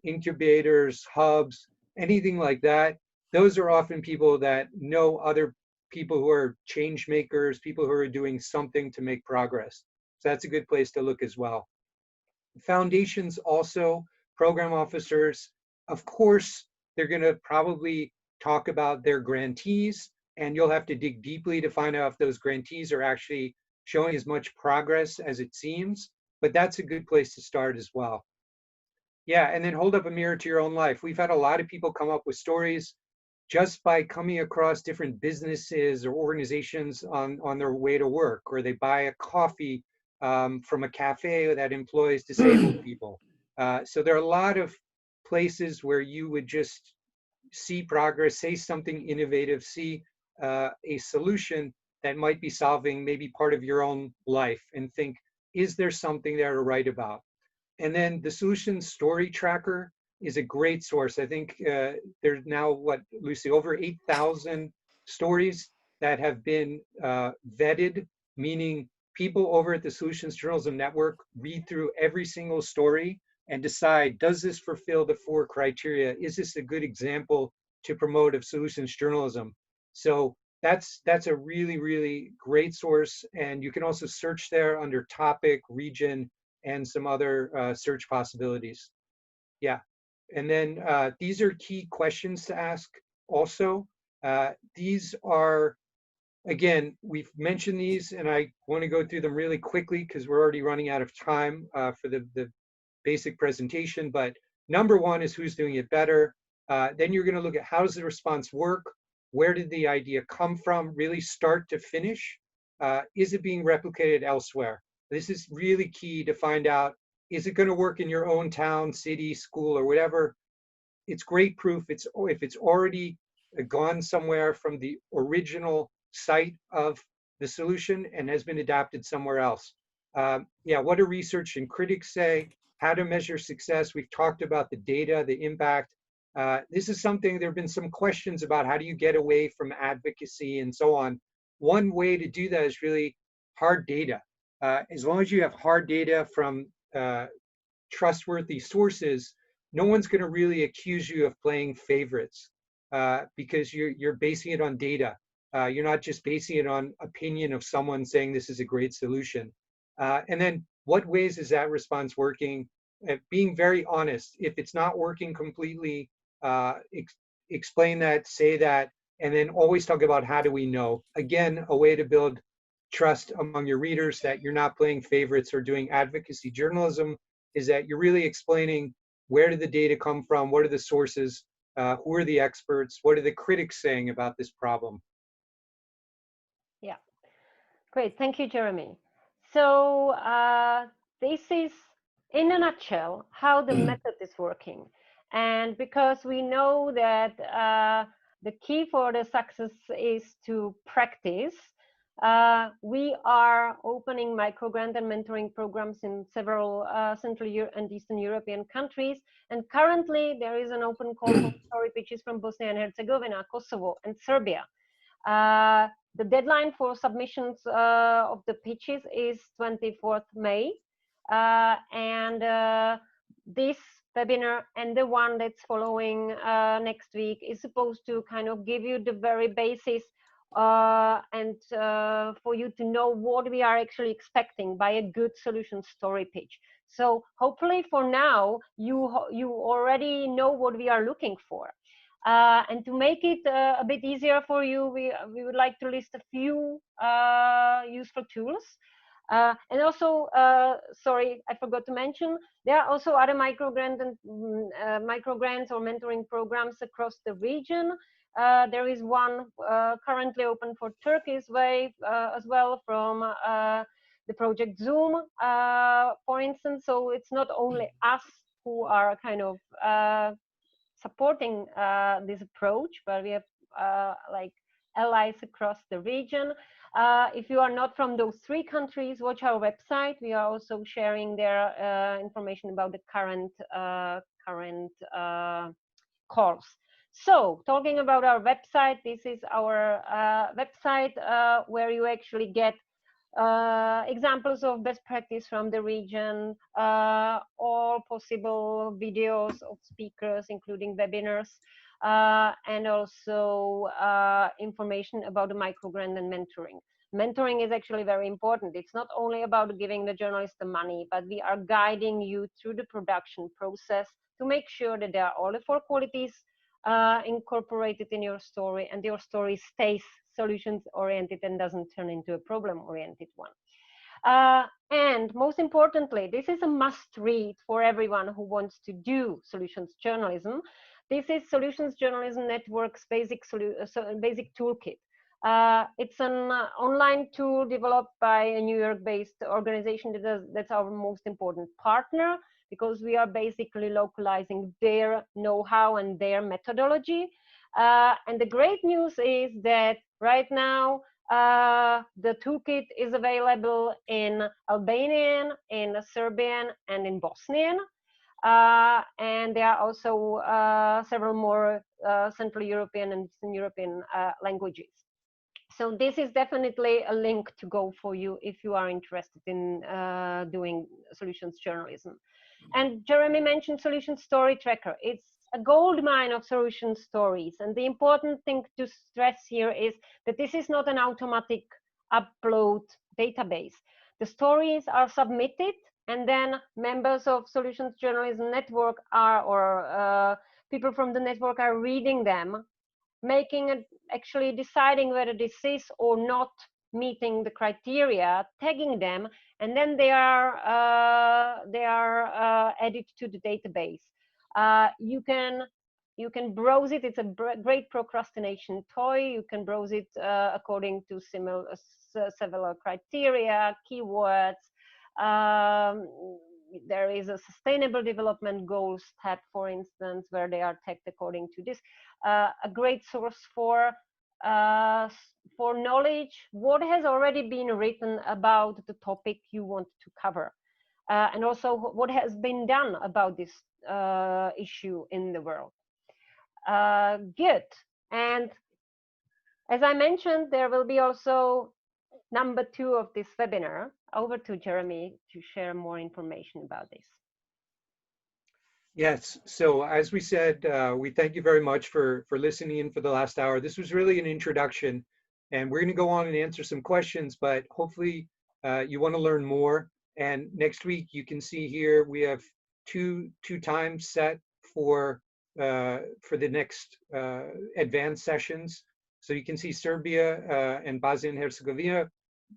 incubators, hubs, anything like that, those are often people that know other people who are change makers, people who are doing something to make progress. So that's a good place to look as well. Foundations also, program officers, of course, they're going to probably talk about their grantees, and you'll have to dig deeply to find out if those grantees are actually showing as much progress as it seems, but that's a good place to start as well. Yeah, and then hold up a mirror to your own life. We've had a lot of people come up with stories just by coming across different businesses or organizations on their way to work, or they buy a coffee from a cafe that employs disabled people. So there are a lot of places where you would just see progress, say something innovative, see a solution that might be solving maybe part of your own life, and think, is there something there to write about? And then the solution story tracker is a great source. I think there's now, what, Lucy, over 8,000 stories that have been vetted, meaning people over at the Solutions Journalism Network read through every single story and decide, does this fulfill the 4 criteria? Is this a good example to promote of solutions journalism? So that's a really, really great source. And you can also search there under topic, region, and some other search possibilities. Yeah. And then these are key questions to ask also. These are, again, we've mentioned these, and I want to go through them really quickly because we're already running out of time for the basic presentation. But number 1 is who's doing it better. Then you're going to look at how does the response work? Where did the idea come from, really start to finish? Is it being replicated elsewhere? This is really key to find out, is it going to work in your own town, city, school, or whatever? It's great proof if it's already gone somewhere from the original site of the solution and has been adapted somewhere else. Yeah, what do research and critics say? How to measure success? We've talked about the data, the impact. This is something, there have been some questions about how do you get away from advocacy and so on. One way to do that is really hard data. As long as you have hard data from trustworthy sources, no one's going to really accuse you of playing favorites because you're basing it on data. You're not just basing it on opinion of someone saying this is a great solution. And then what ways is that response working? Being very honest. If it's not working completely, explain that, say that, and then always talk about how do we know. Again, a way to build trust among your readers that you're not playing favorites or doing advocacy journalism is that you're really explaining where did the data come from, what are the sources, who are the experts, what are the critics saying about this problem. Yeah, great. Thank you, Jeremy. So this is, in a nutshell, how the method is working. And because we know that the key for the success is to practice, we are opening microgrant and mentoring programs in several Central and Eastern European countries. And currently there is an open call for story pitches from Bosnia and Herzegovina, Kosovo, and Serbia. The deadline for submissions of the pitches is 24th May. And this webinar and the one that's following next week is supposed to kind of give you the very basis and for you to know what we are actually expecting by a good solution story pitch. So hopefully for now, you already know what we are looking for. And to make it a bit easier for you, we would like to list a few useful tools. And also, sorry, I forgot to mention, there are also other microgrants or mentoring programs across the region. There is one currently open for Turkey's wave as well from the project Zoom, for instance. So it's not only us who are kind of supporting this approach, but we have like allies across the region. If you are not from those 3 countries, watch our website. We are also sharing their information about the current calls. So talking about our website, this is our website where you actually get examples of best practice from the region, all possible videos of speakers, including webinars, and also information about the microgrant and mentoring. Mentoring is actually very important. It's not only about giving the journalist the money, but we are guiding you through the production process to make sure that there are all the 4 qualities incorporated in your story, and your story stays solutions oriented and doesn't turn into a problem oriented one. And most importantly, this is a must read for everyone who wants to do solutions journalism. This is Solutions Journalism Network's basic toolkit. It's an online tool developed by a New York-based organization that's our most important partner, because we are basically localizing their know-how and their methodology. And the great news is that right now, the toolkit is available in Albanian, in Serbian, and in Bosnian. And there are also several more Central European and Eastern European languages. So this is definitely a link to go for you if you are interested in doing solutions journalism. And Jeremy mentioned Solution Story Tracker. It's a gold mine of solution stories. And the important thing to stress here is that this is not an automatic upload database. The stories are submitted, and then members of Solutions Journalism Network or people from the network are reading them, actually deciding whether this is or not meeting the criteria, tagging them, and then they are added to the database. You can browse it. It's a great procrastination toy. You can browse it according to several criteria, keywords. There is a sustainable development goals tab, for instance, where they are tagged according to this. A great source for knowledge, what has already been written about the topic you want to cover, and also what has been done about this issue in the world. Good. And as I mentioned, there will be also number 2 of this webinar. Over to Jeremy to share more information about this. Yes, so as we said, we thank you very much for listening in for the last hour. This was really an introduction, and we're going to go on and answer some questions, but hopefully you want to learn more. And next week, you can see here, we have two times set for the next advanced sessions. So you can see Serbia and Bosnia and Herzegovina,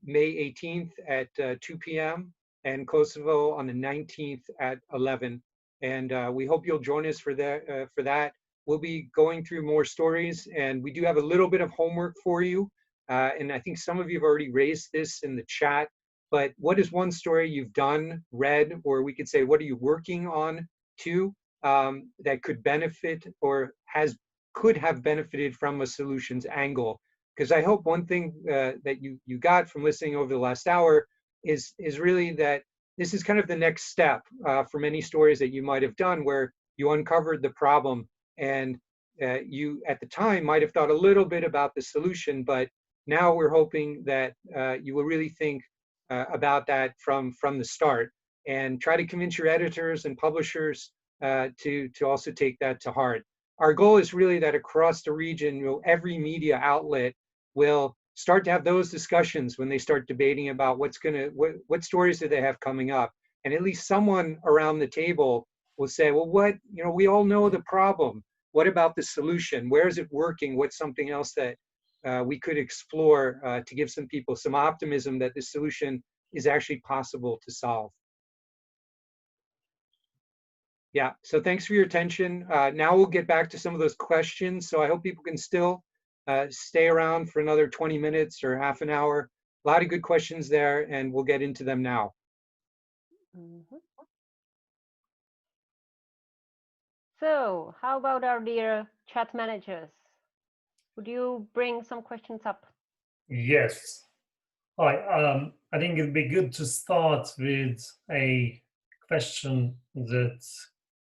May 18th at 2 p.m. and Kosovo on the 19th at 11. And we hope you'll join us for that. We'll be going through more stories, and we do have a little bit of homework for you. And I think some of you have already raised this in the chat, but what is one story you've done, read, or we could say, what are you working on too, that could benefit or could have benefited from a solutions angle? Because I hope one thing that you got from listening over the last hour is really that this is kind of the next step for many stories that you might have done, where you uncovered the problem, and you at the time might have thought a little bit about the solution, but now we're hoping that you will really think about that from the start, and try to convince your editors and publishers to also take that to heart. Our goal is really that across the region, every media outlet will start to have those discussions when they start debating about what stories do they have coming up, and at least someone around the table will say, well, we all know the problem. What about the solution? Where is it working? What's something else that we could explore to give some people some optimism that the solution is actually possible to solve? Yeah, so thanks for your attention. Now we'll get back to some of those questions. So I hope people can still stay around for another 20 minutes or half an hour. A lot of good questions there, and we'll get into them now. Mm-hmm. So how about our dear chat managers? Would you bring some questions up? Yes. Hi. I think it'd be good to start with a question that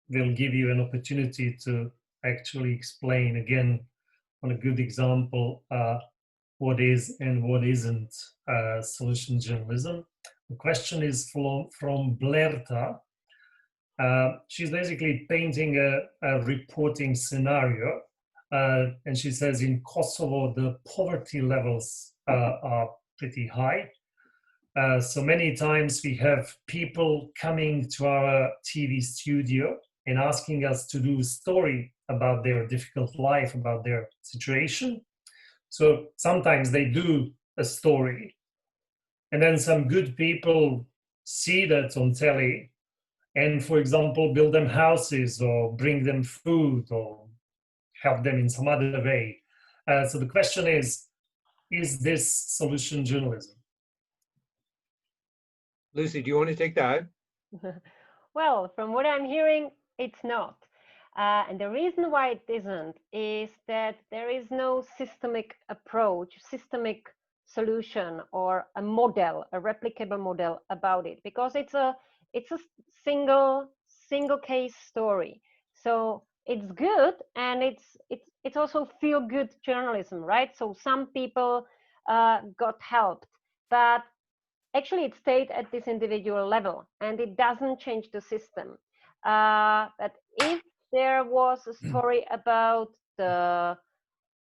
will give you an opportunity to actually explain again on a good example what is and what isn't solution journalism. The question is from Blerta. She's basically painting a reporting scenario, and she says in Kosovo the poverty levels are pretty high. So many times we have people coming to our TV studio and asking us to do a story about their difficult life, about their situation. So sometimes they do a story, and then some good people see that on telly and, for example, build them houses or bring them food or help them in some other way. So the question is this solution journalism? Lucy, do you want to take that? Well, from what I'm hearing, it's not. And the reason why it isn't is that there is no systemic approach, systemic solution, or a model, a replicable model about it, because it's a single case story. So it's good, and it's also feel good journalism, right? So some people got helped, but actually it stayed at this individual level, and it doesn't change the system. But if there was a story about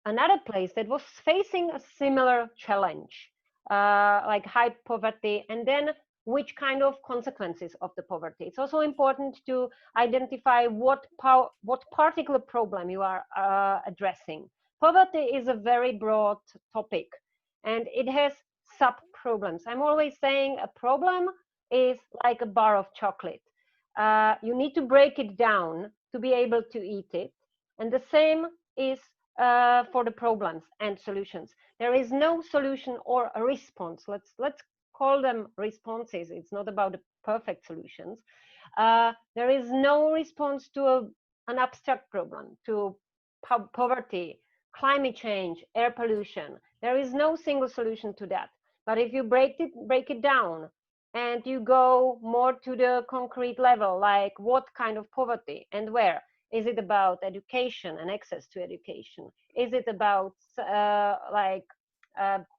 another place that was facing a similar challenge, like high poverty, and then which kind of consequences of the poverty. It's also important to identify what particular problem you are addressing. Poverty is a very broad topic, and it has sub-problems. I'm always saying a problem is like a bar of chocolate. You need to break it down to be able to eat it. And the same is for the problems and solutions. There is no solution or a response. Let's call them responses. It's not about the perfect solutions. There is no response to an abstract problem, to poverty, climate change, air pollution. There is no single solution to that. But if you break it down, and you go more to the concrete level, like what kind of poverty and where? Is it about education and access to education? Is it about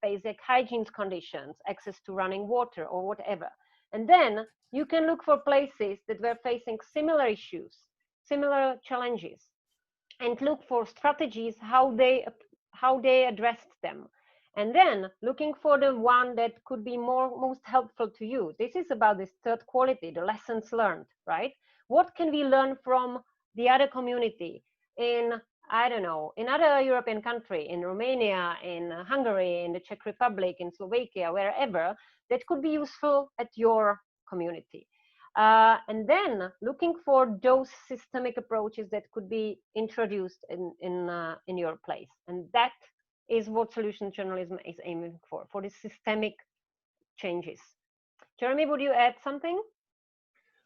basic hygiene conditions, access to running water or whatever? And then you can look for places that were facing similar issues, similar challenges, and look for strategies, how they addressed them. And then looking for the one that could be most helpful to you. This is about this third quality, the lessons learned, right? What can we learn from the other community in, I don't know, in other European country, in Romania, in Hungary, in the Czech Republic, in Slovakia, wherever, that could be useful at your community. And then looking for those systemic approaches that could be introduced in your place. And that is what solution journalism is aiming for the systemic changes. Jeremy, would you add something?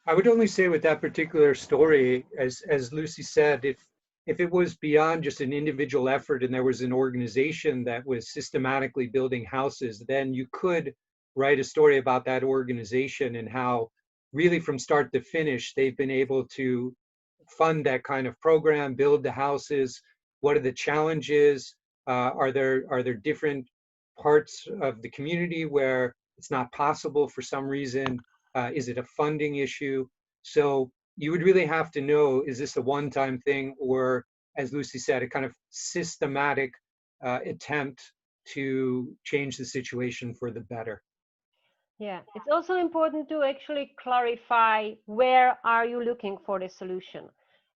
I would only say with that particular story, as Lucy said, if it was beyond just an individual effort and there was an organization that was systematically building houses, then you could write a story about that organization and how really from start to finish, they've been able to fund that kind of program, build the houses. What are the challenges? Are there different parts of the community where it's not possible for some reason? Is it a funding issue? So you would really have to know, is this a one-time thing, or, as Lucy said, a kind of systematic attempt to change the situation for the better? Yeah, it's also important to actually clarify, where are you looking for the solution?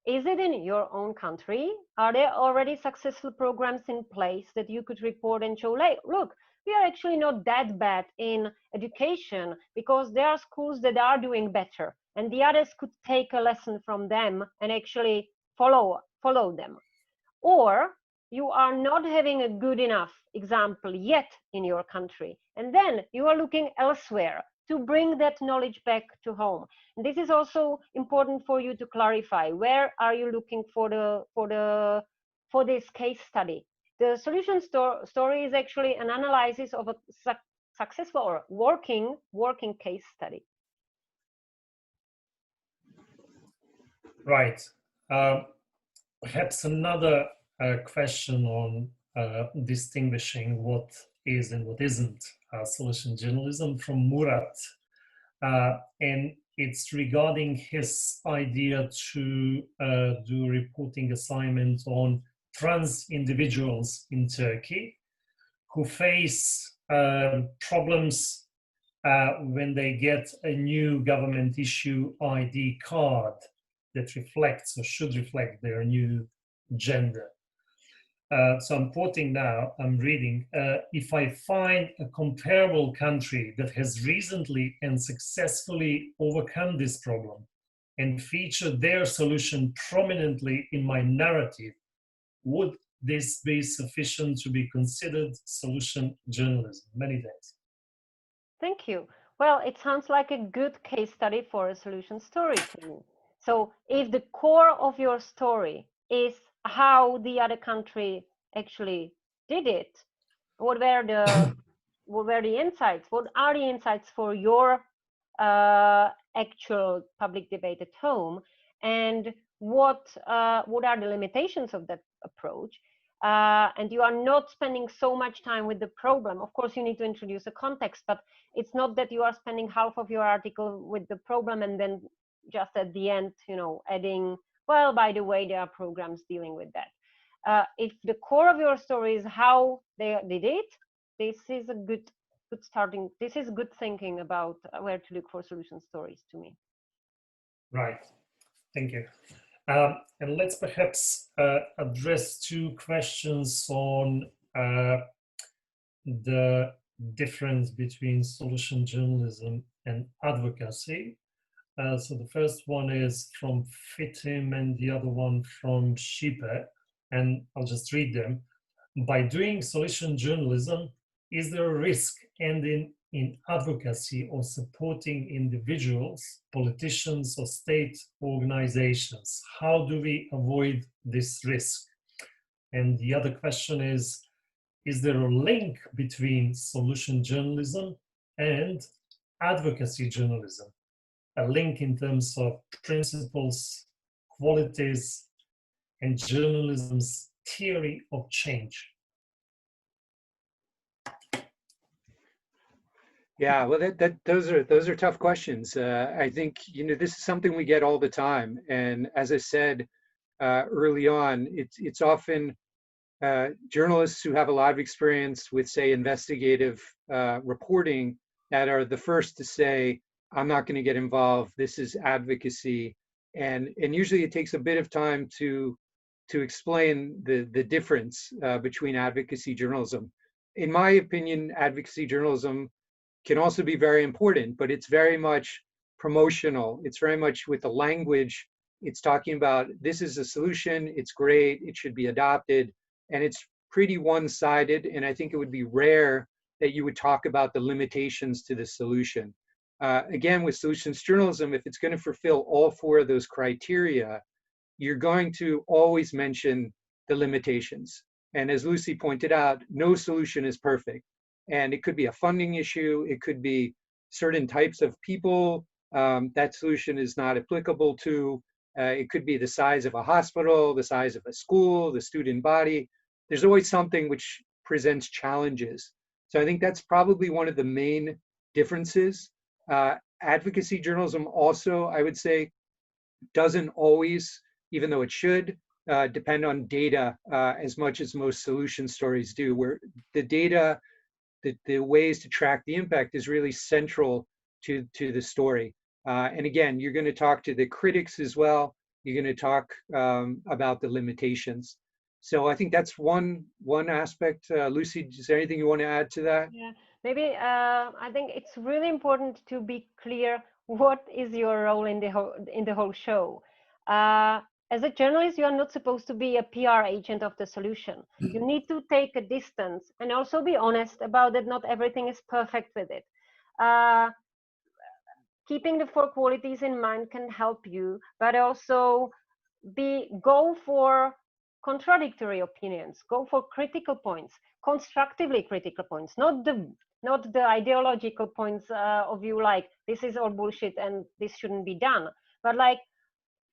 Is it in your own country? Are there already successful programs in place that you could report and show, like, look, we are actually not that bad in education because there are schools that are doing better, and the others could take a lesson from them and actually follow them. Or you are not having a good enough example yet in your country, and then you are looking elsewhere to bring that knowledge back to home. And this is also important for you to clarify. Where are you looking for this case study? The solution story is actually an analysis of a successful or working case study. Right. Perhaps another question on distinguishing what is and what isn't solution journalism from Murat. And it's regarding his idea to do a reporting assignment on trans individuals in Turkey who face problems when they get a new government issue ID card that reflects or should reflect their new gender. So I'm quoting now, I'm reading, if I find a comparable country that has recently and successfully overcome this problem and feature their solution prominently in my narrative, would this be sufficient to be considered solution journalism? Many thanks. Thank you. Well, it sounds like a good case study for a solution story to me. So if the core of your story is how the other country actually did it, what were the insights? What are the insights for your actual public debate at home? And what are the limitations of that approach? And you are not spending so much time with the problem. Of course, you need to introduce a context, but it's not that you are spending half of your article with the problem and then just at the end, adding, well, by the way, there are programs dealing with that. If the core of your story is how they did it, this is a good starting. This is good thinking about where to look for solution stories to me. Right. Thank you. And let's perhaps address two questions on the difference between solution journalism and advocacy. So the first one is from Fitim and the other one from Shipe, and I'll just read them. By doing solution journalism, is there a risk ending in advocacy or supporting individuals, politicians, or state organizations? How do we avoid this risk? And the other question is there a link between solution journalism and advocacy journalism? A link in terms of principles, qualities, and journalism's theory of change? Yeah, well, those are tough questions. I think this is something we get all the time, and as I said early on, it's often journalists who have a lot of experience with, say, investigative reporting that are the first to say, "I'm not going to get involved. This is advocacy," and usually it takes a bit of time to explain the difference between advocacy journalism. In my opinion, advocacy journalism can also be very important, but it's very much promotional. It's very much with the language. It's talking about, this is a solution, it's great, it should be adopted, and it's pretty one-sided, and I think it would be rare that you would talk about the limitations to the solution. Again, with solutions journalism, if it's going to fulfill all four of those criteria, you're going to always mention the limitations. And as Lucy pointed out, no solution is perfect. And it could be a funding issue, it could be certain types of people that solution is not applicable to. It could be the size of a hospital, the size of a school, the student body. There's always something which presents challenges. So I think that's probably one of the main differences. Advocacy journalism also, I would say, doesn't always, even though it should, depend on data as much as most solution stories do, where the data, the ways to track the impact is really central to the story. And again, you're going to talk to the critics as well. You're going to talk about the limitations. So I think that's one aspect. Lucy, is there anything you want to add to that? Yeah, maybe I think it's really important to be clear what is your role in the whole show. As a journalist, you are not supposed to be a PR agent of the solution. You need to take a distance and also be honest about that not everything is perfect with it. Keeping the four qualities in mind can help you, but also go for contradictory opinions, go for critical points, constructively critical points, not the ideological points of you like, this is all bullshit and this shouldn't be done, but like,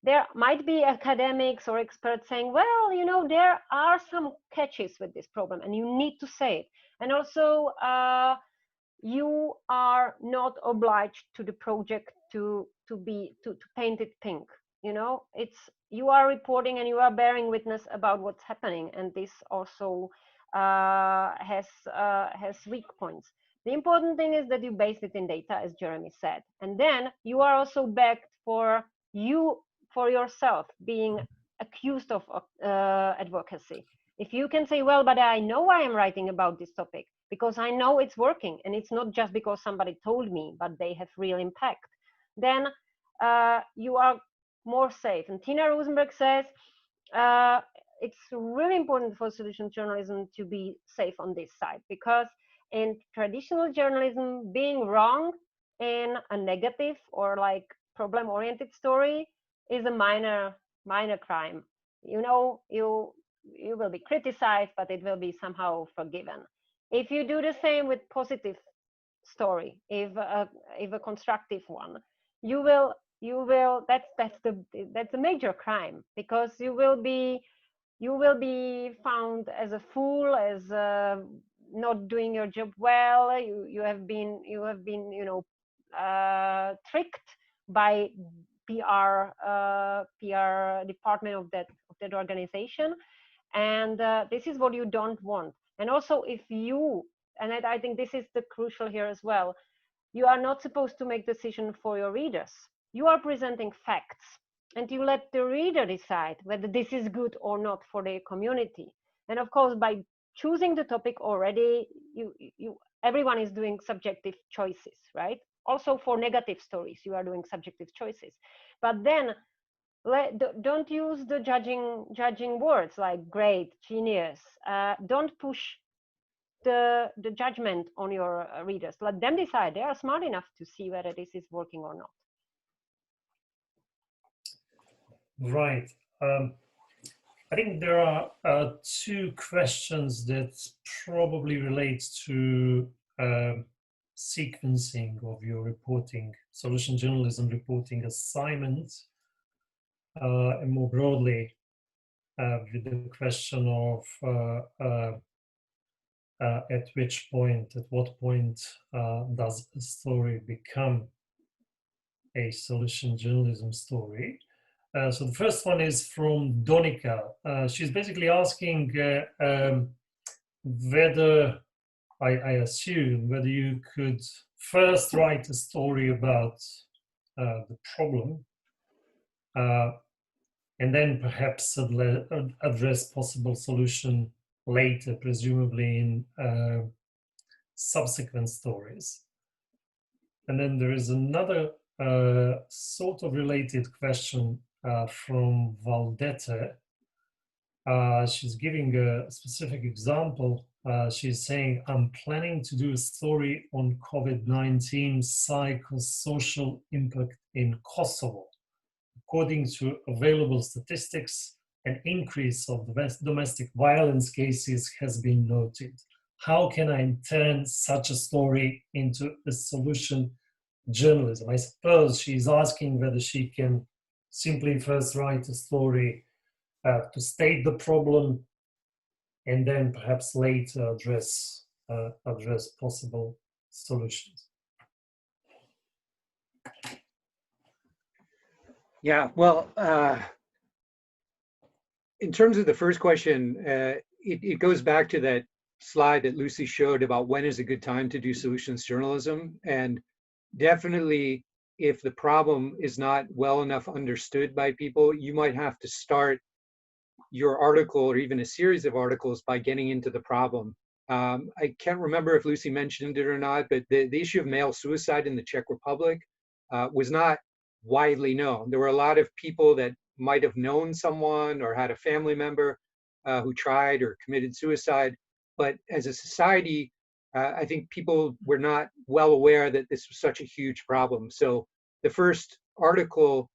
there might be academics or experts saying, well, you know, there are some catches with this problem and you need to say it. And also, you are not obliged to the project to paint it pink. You know, you are reporting and you are bearing witness about what's happening, and this also has weak points. The important thing is that you base it in data, as Jeremy said, and then you are also backed for yourself being accused of advocacy. If you can say, well, but I know I am writing about this topic because I know it's working, and it's not just because somebody told me, but they have real impact, then you are more safe. And Tina Rosenberg says it's really important for solution journalism to be safe on this side, because in traditional journalism, being wrong in a negative or like problem-oriented story is a minor crime. You know, you will be criticized, but it will be somehow forgiven. If you do the same with positive story, if a constructive one, you will that's a major crime, because you will be found as a fool, as not doing your job well. You have been you know, tricked by PR department of that organization, and this is what you don't want. And also, if you, and I think this is the crucial here as well, you are not supposed to make decision for your readers. You are presenting facts, and you let the reader decide whether this is good or not for their community. And of course, by choosing the topic already, everyone is doing subjective choices, right? Also for negative stories, you are doing subjective choices. But then don't use the judging words like great, genius. Don't push the judgment on your readers. Let them decide. They are smart enough to see whether this is working or not. Right. I think there are two questions that probably relate to sequencing of your reporting, solution journalism reporting assignments, and more broadly, with the question of at what point does a story become a solution journalism story? So the first one is from Donika. She's basically asking whether, I assume, whether you could first write a story about the problem and then perhaps address possible solution later, presumably in subsequent stories. And then there is another sort of related question from Valdete. She's giving a specific example. She's saying, I'm planning to do a story on COVID-19 psychosocial impact in Kosovo. According to available statistics, an increase of domestic violence cases has been noted. How can I turn such a story into a solution journalism? I suppose she's asking whether she can simply first write a story to state the problem and then perhaps later address possible solutions. Yeah, well, in terms of the first question, it goes back to that slide that Lucy showed about when is a good time to do solutions journalism. And definitely, if the problem is not well enough understood by people, you might have to start your article or even a series of articles by getting into the problem. I can't remember if Lucy mentioned it or not, but the issue of male suicide in the Czech Republic was not widely known. There were a lot of people that might have known someone or had a family member who tried or committed suicide. But as a society, I think people were not well aware that this was such a huge problem. So the first article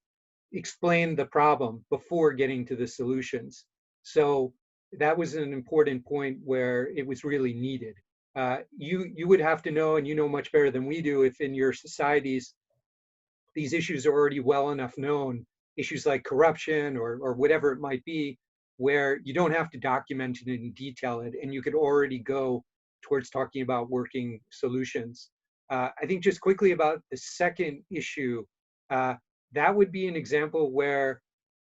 explained the problem before getting to the solutions. So that was an important point where it was really needed. You would have to know, and you know much better than we do, if in your societies these issues are already well enough known issues like corruption or whatever it might be, where you don't have to document it and detail it, and you could already go towards talking about working solutions. I think just quickly about the second issue, that would be an example where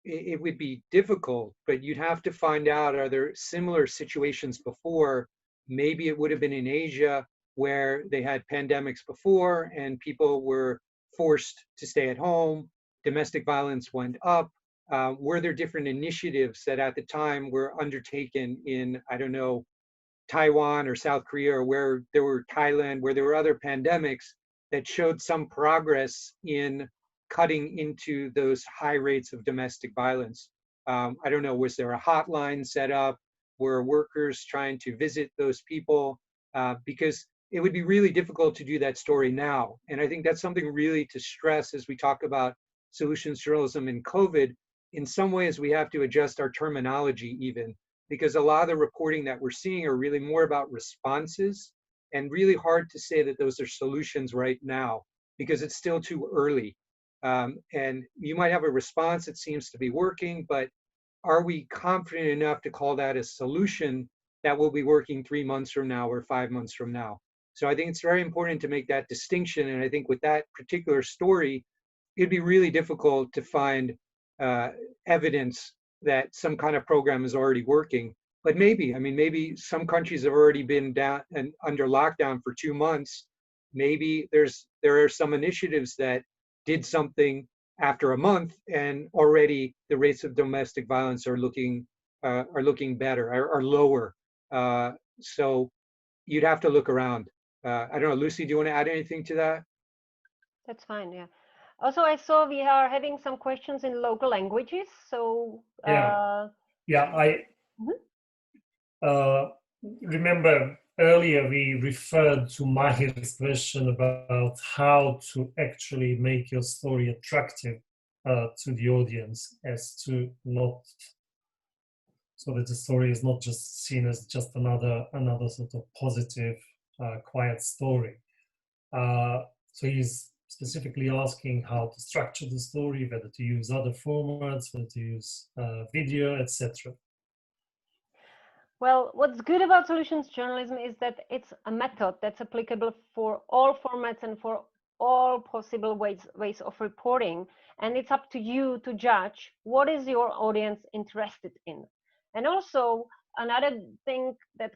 it would be difficult, but you'd have to find out, are there similar situations before? Maybe it would have been in Asia where they had pandemics before and people were forced to stay at home, domestic violence went up. Were there different initiatives that at the time were undertaken in, I don't know, Taiwan or South Korea, or where there were Thailand, where there were other pandemics that showed some progress in cutting into those high rates of domestic violence? I don't know, was there a hotline set up? Were workers trying to visit those people? Because it would be really difficult to do that story now. And I think that's something really to stress as we talk about solutions journalism in COVID. In some ways, we have to adjust our terminology even, because a lot of the reporting that we're seeing are really more about responses, and really hard to say that those are solutions right now because it's still too early. And you might have a response that seems to be working, but are we confident enough to call that a solution that will be working 3 months from now or 5 months from now? So I think it's very important to make that distinction. And I think with that particular story, it'd be really difficult to find evidence that some kind of program is already working. But maybe, I mean, maybe some countries have already been down and under lockdown for 2 months. Maybe there are some initiatives that did something after a month, and already the rates of domestic violence are looking better, are lower. So you'd have to look around. I don't know, Lucy, do you want to add anything to that? That's fine, yeah. Also, I saw we are having some questions in local languages, so I remember earlier we referred to Mahir's question about how to actually make your story attractive to the audience, as to not, so that the story is not just seen as just another sort of positive, quiet story. So he's specifically asking how to structure the story, whether to use other formats, whether to use video, etc. Well, what's good about solutions journalism is that it's a method that's applicable for all formats and for all possible ways of reporting. And it's up to you to judge what is your audience interested in. And also, another thing that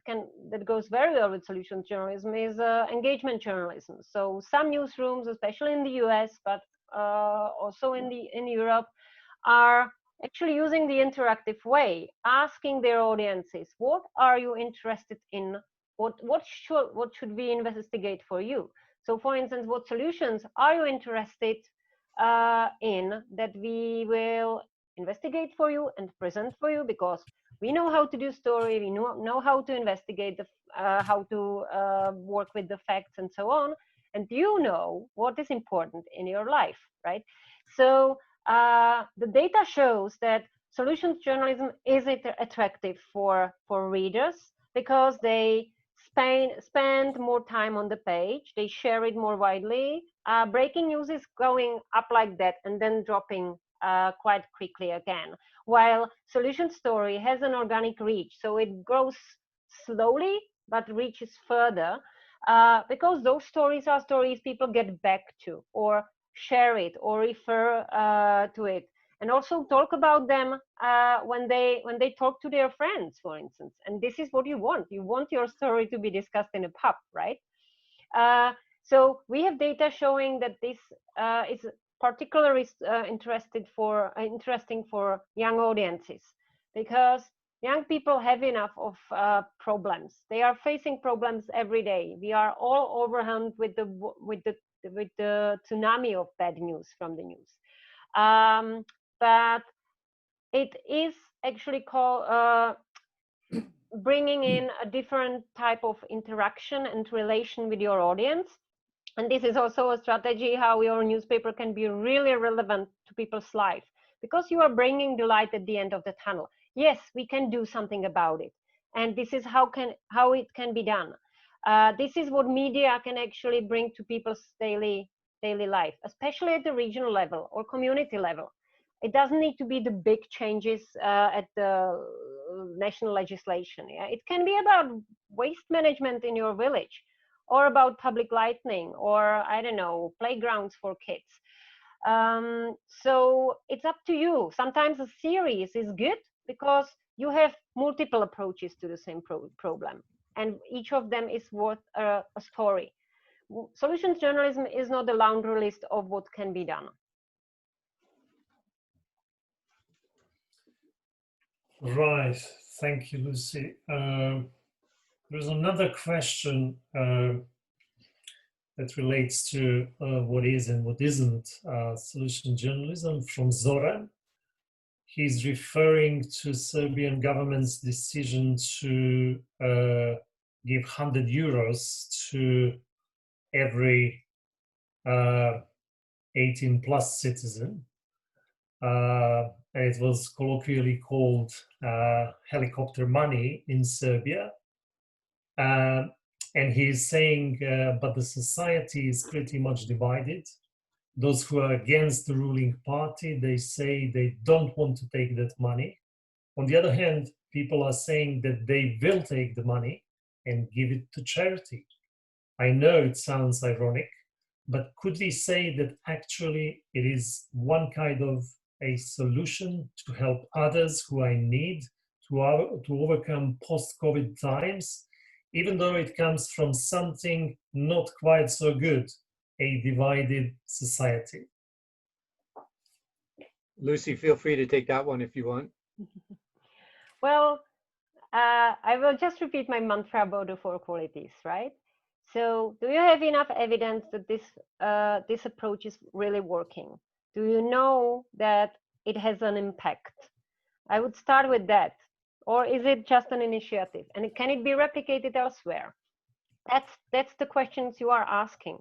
goes very well with solutions journalism is engagement journalism. So some newsrooms, especially in the US, but also in Europe, are actually using the interactive way, asking their audiences, what are you interested in? What should we investigate for you? So for instance, what solutions are you interested in that we will investigate for you and present for you, because we know how to do story, we know how to investigate, how to work with the facts and so on, and you know what is important in your life, right? So the data shows that solutions journalism is attractive for readers because they spend more time on the page, they share it more widely. Breaking news is going up like that and then dropping quite quickly again, while solution story has an organic reach, so it grows slowly but reaches further because those stories are stories people get back to or share it or refer to it, and also talk about them when they talk to their friends, for instance. And this is what you want your story to be discussed in a pub, right? So we have data showing that this is particularly interesting for young audiences, because young people have enough of problems. They are facing problems every day. We are all overwhelmed with the tsunami of bad news from the news. But it is actually called bringing in a different type of interaction and relation with your audience. And this is also a strategy how your newspaper can be really relevant to people's life, because you are bringing the light at the end of the tunnel. Yes, we can do something about it. And this is how it can be done. This is what media can actually bring to people's daily life, especially at the regional level or community level. It doesn't need to be the big changes at the national legislation. Yeah? It can be about waste management in your village, or about public lighting, or I don't know, playgrounds for kids. So it's up to you. Sometimes a series is good because you have multiple approaches to the same problem, and each of them is worth a story. Solutions journalism is not a laundry list of what can be done. Right, thank you, Lucy. There's another question that relates to what is and what isn't solution journalism from Zoran. He's referring to Serbian government's decision to give 100 euros to every 18 plus citizen. It was colloquially called helicopter money in Serbia. And he's saying, but the society is pretty much divided. Those who are against the ruling party, they say they don't want to take that money. On the other hand, people are saying that they will take the money and give it to charity. I know it sounds ironic, but could we say that actually it is one kind of a solution to help others who are in need to overcome post-COVID times, even though it comes from something not quite so good, a divided society? Lucy, feel free to take that one if you want. Well, I will just repeat my mantra about the 4 qualities, right? So do you have enough evidence that this approach is really working? Do you know that it has an impact? I would start with that. Or is it just an initiative? And can it be replicated elsewhere? That's the questions you are asking,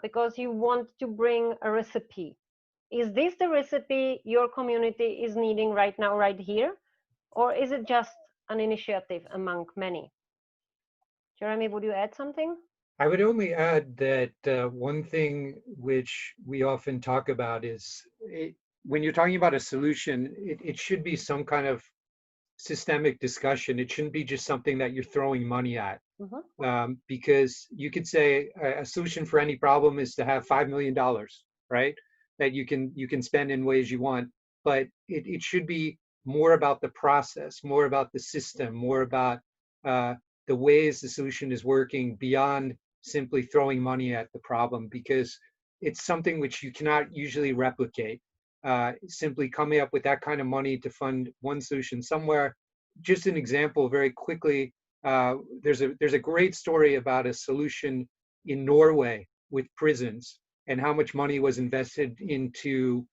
because you want to bring a recipe. Is this the recipe your community is needing right now, right here? Or is it just an initiative among many? Jeremy, would you add something? I would only add that one thing which we often talk about is when you're talking about a solution, it should be some kind of systemic discussion. It shouldn't be just something that you're throwing money at. Because you could say a solution for any problem is to have $5 million, right? That you can spend in ways you want, but it should be more about the process, more about the system, more about the ways the solution is working beyond simply throwing money at the problem, because it's something which you cannot usually replicate. Simply coming up with that kind of money to fund one solution somewhere. Just an example very quickly, there's a great story about a solution in Norway with prisons and how much money was invested into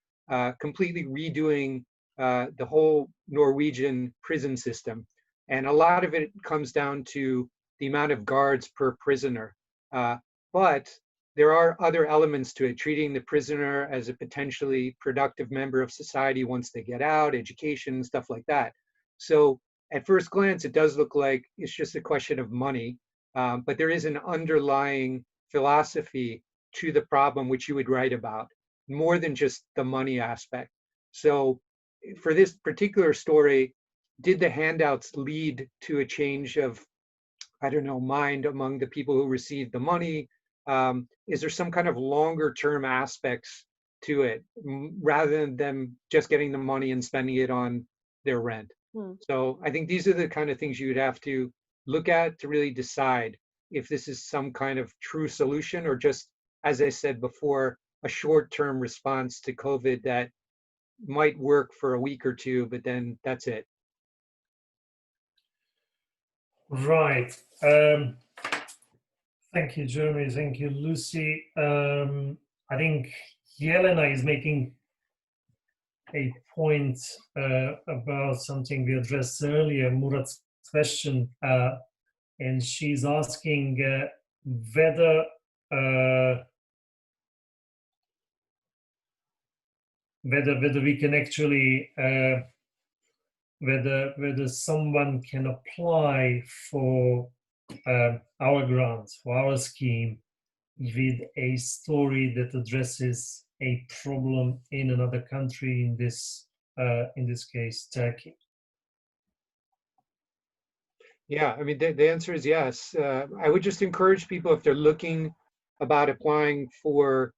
completely redoing the whole Norwegian prison system. And a lot of it comes down to the amount of guards per prisoner. But there are other elements to it, treating the prisoner as a potentially productive member of society once they get out, education, stuff like that. So at first glance, it does look like it's just a question of money, but there is an underlying philosophy to the problem which you would write about, more than just the money aspect. So for this particular story, did the handouts lead to a change of, I don't know, mind among the people who received the money? Is there some kind of longer term aspects to it rather than them just getting the money and spending it on their rent? So I think these are the kind of things you would have to look at to really decide if this is some kind of true solution or just, as I said before, a short-term response to COVID that might work for a week or two, but then that's it. Right. Thank you, Jeremy. Thank you, Lucy. I think Jelena is making a point about something we addressed earlier, Murat's question, and she's asking whether we can actually whether someone can apply for our grant, for our scheme, with a story that addresses a problem in another country, in this case, Turkey? Yeah, I mean, the answer is yes. I would just encourage people, if they're looking about applying for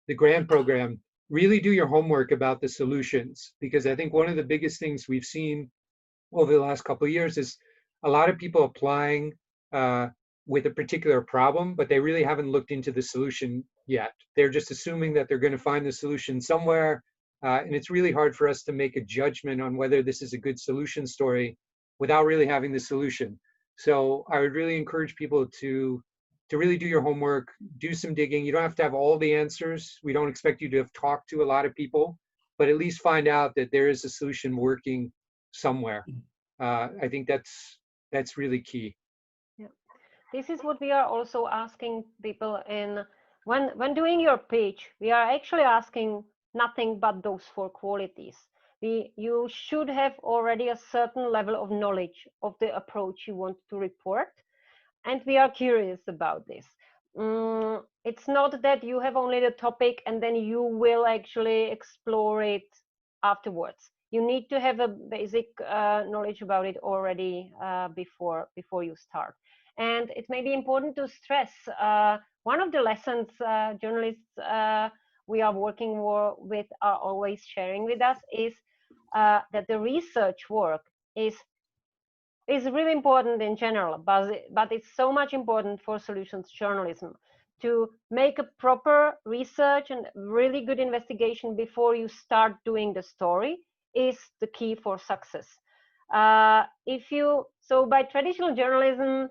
the grant program, really do your homework about the solutions, because I think one of the biggest things we've seen over the last couple of years is a lot of people applying with a particular problem, but they really haven't looked into the solution yet. They're just assuming that they're going to find the solution somewhere, and it's really hard for us to make a judgment on whether this is a good solution story without really having the solution. So I would really encourage people to really do your homework, do some digging. You don't have to have all the answers. We don't expect you to have talked to a lot of people, but at least find out that there is a solution working somewhere. I think that's really key. Yeah, this is what we are also asking people in when doing your pitch. We are actually asking nothing but those 4 qualities. You should have already a certain level of knowledge of the approach you want to report, and we are curious about this. It's not that you have only the topic and then you will actually explore it afterwards. You need to have a basic knowledge about it already before you start. And it may be important to stress one of the lessons journalists we are working with are always sharing with us is that the research work is really important in general, but it's so much important for solutions journalism. To make a proper research and really good investigation before you start doing the story is the key for success. So by traditional journalism,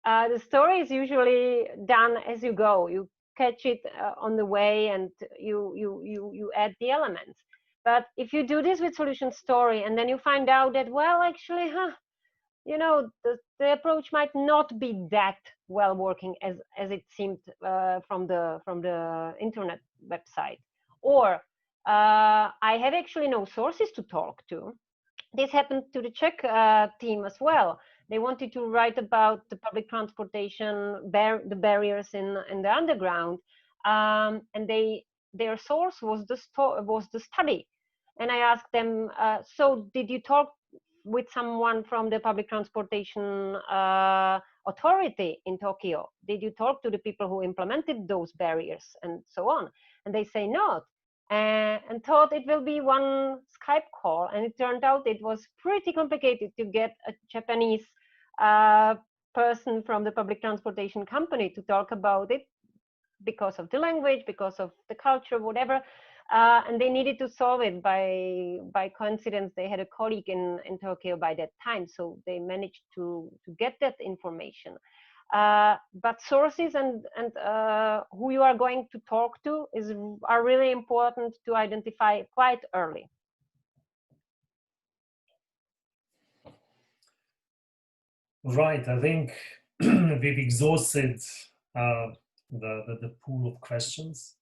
the story is usually done as you go. You catch it on the way and you add the elements. But if you do this with solution story and then you find out that, well, actually, you know, the approach might not be that well working as it seemed from the internet website, or I have actually no sources to talk to. This happened to the Czech team as well. They wanted to write about the public transportation, the barriers in the underground, and their source was the study. And I asked them, so did you talk with someone from the public transportation authority in Tokyo? Did you talk to the people who implemented those barriers and so on? And they say not, and thought it will be one Skype call. And it turned out it was pretty complicated to get a Japanese person from the public transportation company to talk about it because of the language, because of the culture, whatever. And they needed to solve it by coincidence. They had a colleague in Tokyo by that time, so they managed to get that information. But sources and who you are going to talk to are really important to identify quite early. Right, I think we've exhausted the pool of questions.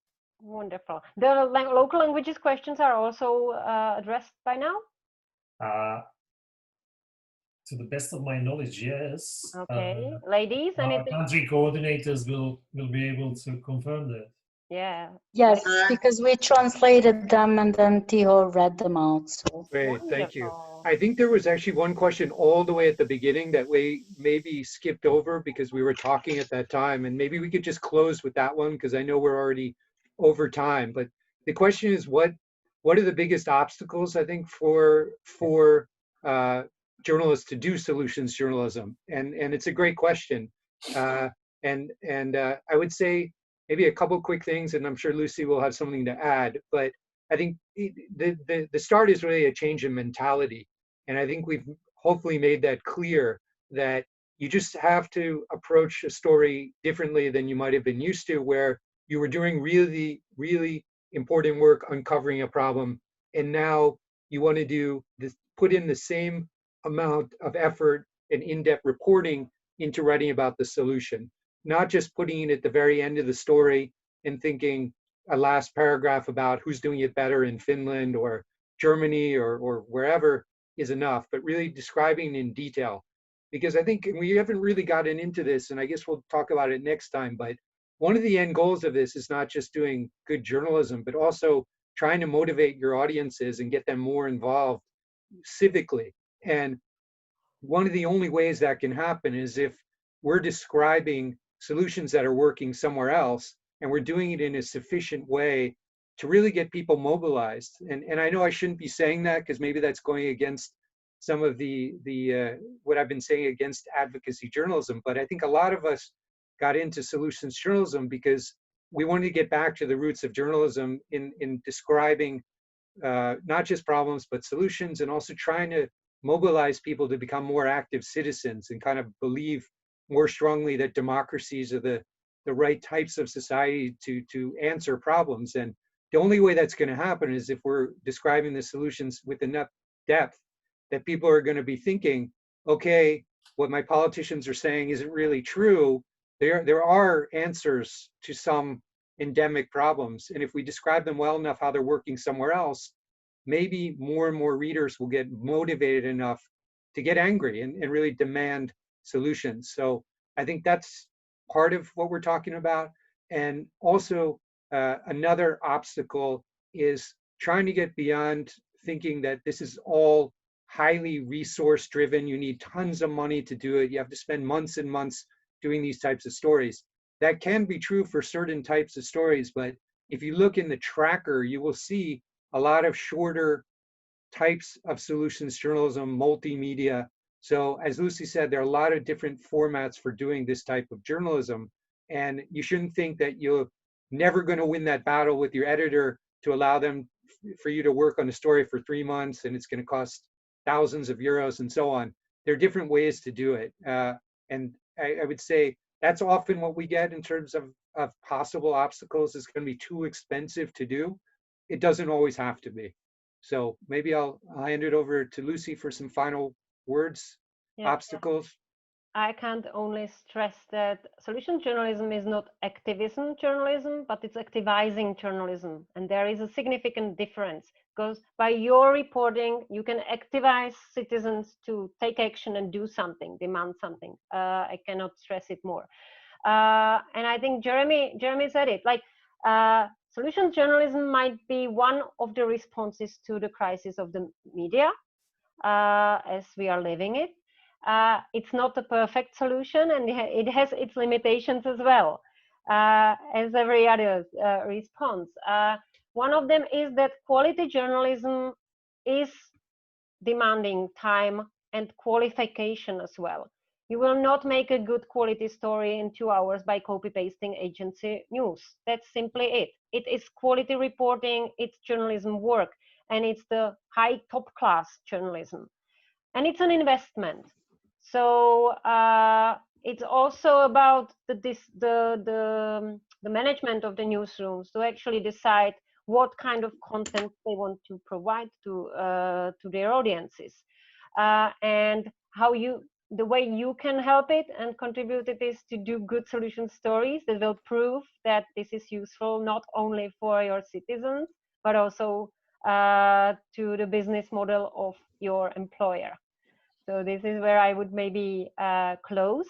Wonderful. The local languages questions are also addressed by now? To the best of my knowledge, yes. Okay, ladies, and our country coordinators will be able to confirm that. Yeah. Yes, because we translated them and then Tiho read them out. So. Great, thank you. I think there was actually one question all the way at the beginning that we maybe skipped over because we were talking at that time, and maybe we could just close with that one because I know we're already over time. But the question is, what are the biggest obstacles, I think, for journalists to do solutions journalism? And it's a great question. And I would say maybe a couple quick things, and I'm sure Lucy will have something to add, but I think the start is really a change in mentality. And I think we've hopefully made that clear, that you just have to approach a story differently than you might have been used to, where you were doing really, really important work uncovering a problem, and now you want to do this, put in the same amount of effort and in-depth reporting into writing about the solution, not just putting it at the very end of the story and thinking a last paragraph about who's doing it better in Finland or Germany or wherever is enough, but really describing in detail. Because I think we haven't really gotten into this, and I guess we'll talk about it next time, but one of the end goals of this is not just doing good journalism, but also trying to motivate your audiences and get them more involved civically. And one of the only ways that can happen is if we're describing solutions that are working somewhere else, and we're doing it in a sufficient way to really get people mobilized. And I know I shouldn't be saying that, because maybe that's going against some of the what I've been saying against advocacy journalism, but I think a lot of us got into solutions journalism because we wanted to get back to the roots of journalism in describing not just problems, but solutions, and also trying to mobilize people to become more active citizens and kind of believe more strongly that democracies are the right types of society to answer problems. And the only way that's going to happen is if we're describing the solutions with enough depth that people are going to be thinking, okay, what my politicians are saying isn't really true. There are answers to some endemic problems. And if we describe them well enough how they're working somewhere else, maybe more and more readers will get motivated enough to get angry and really demand solutions. So I think that's part of what we're talking about. And also another obstacle is trying to get beyond thinking that this is all highly resource driven. You need tons of money to do it. You have to spend months and months doing these types of stories. That can be true for certain types of stories, but if you look in the tracker, you will see a lot of shorter types of solutions journalism, multimedia. So as Lucy said, there are a lot of different formats for doing this type of journalism. And you shouldn't think that you're never going to win that battle with your editor to allow them for you to work on a story for 3 months and it's going to cost thousands of euros and so on. There are different ways to do it. And I would say that's often what we get in terms of possible obstacles. It's going to be too expensive to do. It doesn't always have to be. So maybe I'll hand it over to Lucy for some final words, obstacles. I can't only stress that solution journalism is not activism journalism, but it's activizing journalism. And there is a significant difference, because by your reporting, you can activize citizens to take action and do something, demand something. I cannot stress it more. And I think Jeremy said it, like solution journalism might be one of the responses to the crisis of the media as we are living it. It's not a perfect solution, and it has its limitations as well, as every other response. One of them is that quality journalism is demanding time and qualification as well. You will not make a good quality story in 2 hours by copy-pasting agency news. That's simply it. It is quality reporting, it's journalism work, and it's the high top-class journalism. And it's an investment. So it's also about the management of the newsrooms to actually decide what kind of content they want to provide to their audiences, and the way you can help it and contribute it is to do good solution stories that will prove that this is useful not only for your citizens but also to the business model of your employer. So this is where I would maybe close.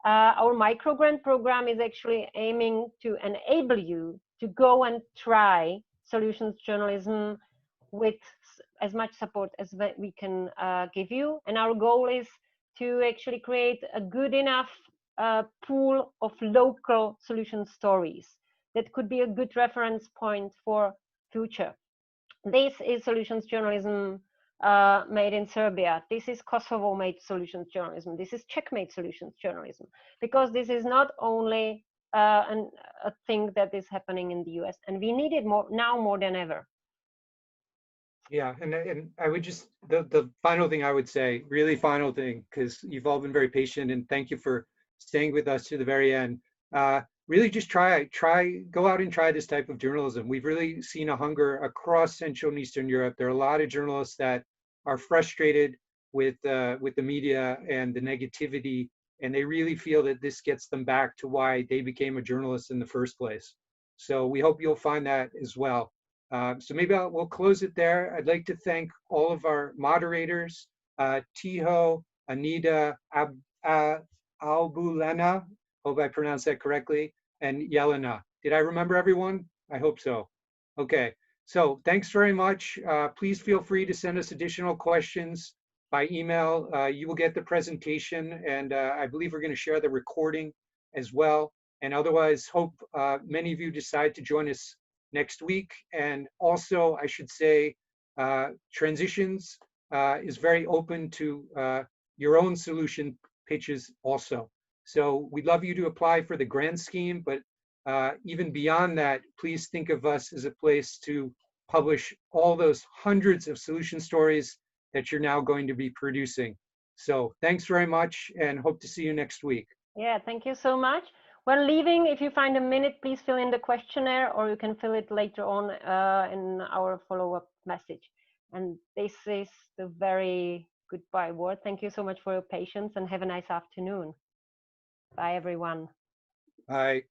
Our microgrant program is actually aiming to enable you to go and try solutions journalism with as much support as we can give you. And our goal is to actually create a good enough pool of local solution stories that could be a good reference point for future. This is solutions journalism made in Serbia. This is Kosovo made solutions journalism. This is Czech made solutions journalism, because this is not only a thing that is happening in the US, and we need it more than ever. Yeah, and I would just, the final thing I would say, really final thing, because you've all been very patient, and thank you for staying with us to the very end. Really just go out and try this type of journalism. We've really seen a hunger across Central and Eastern Europe. There are a lot of journalists that are frustrated with the media and the negativity, and they really feel that this gets them back to why they became a journalist in the first place. So we hope you'll find that as well. So maybe we'll close it there. I'd like to thank all of our moderators, Tiho, Anita, Albulena, hope I pronounced that correctly, and Yelena. Did I remember everyone? I hope so. Okay, so thanks very much. Please feel free to send us additional questions by email. You will get the presentation, and I believe we're going to share the recording as well. And otherwise, hope many of you decide to join us next week. And also, I should say, Transitions is very open to your own solution pitches also. So we'd love you to apply for the grant scheme, but even beyond that, please think of us as a place to publish all those hundreds of solution stories that you're now going to be producing. So thanks very much, and hope to see you next week. Yeah, thank you so much. When leaving, if you find a minute, please fill in the questionnaire, or you can fill it later on in our follow-up message. And this is the very goodbye word. Thank you so much for your patience, and have a nice afternoon. Bye, everyone. Bye.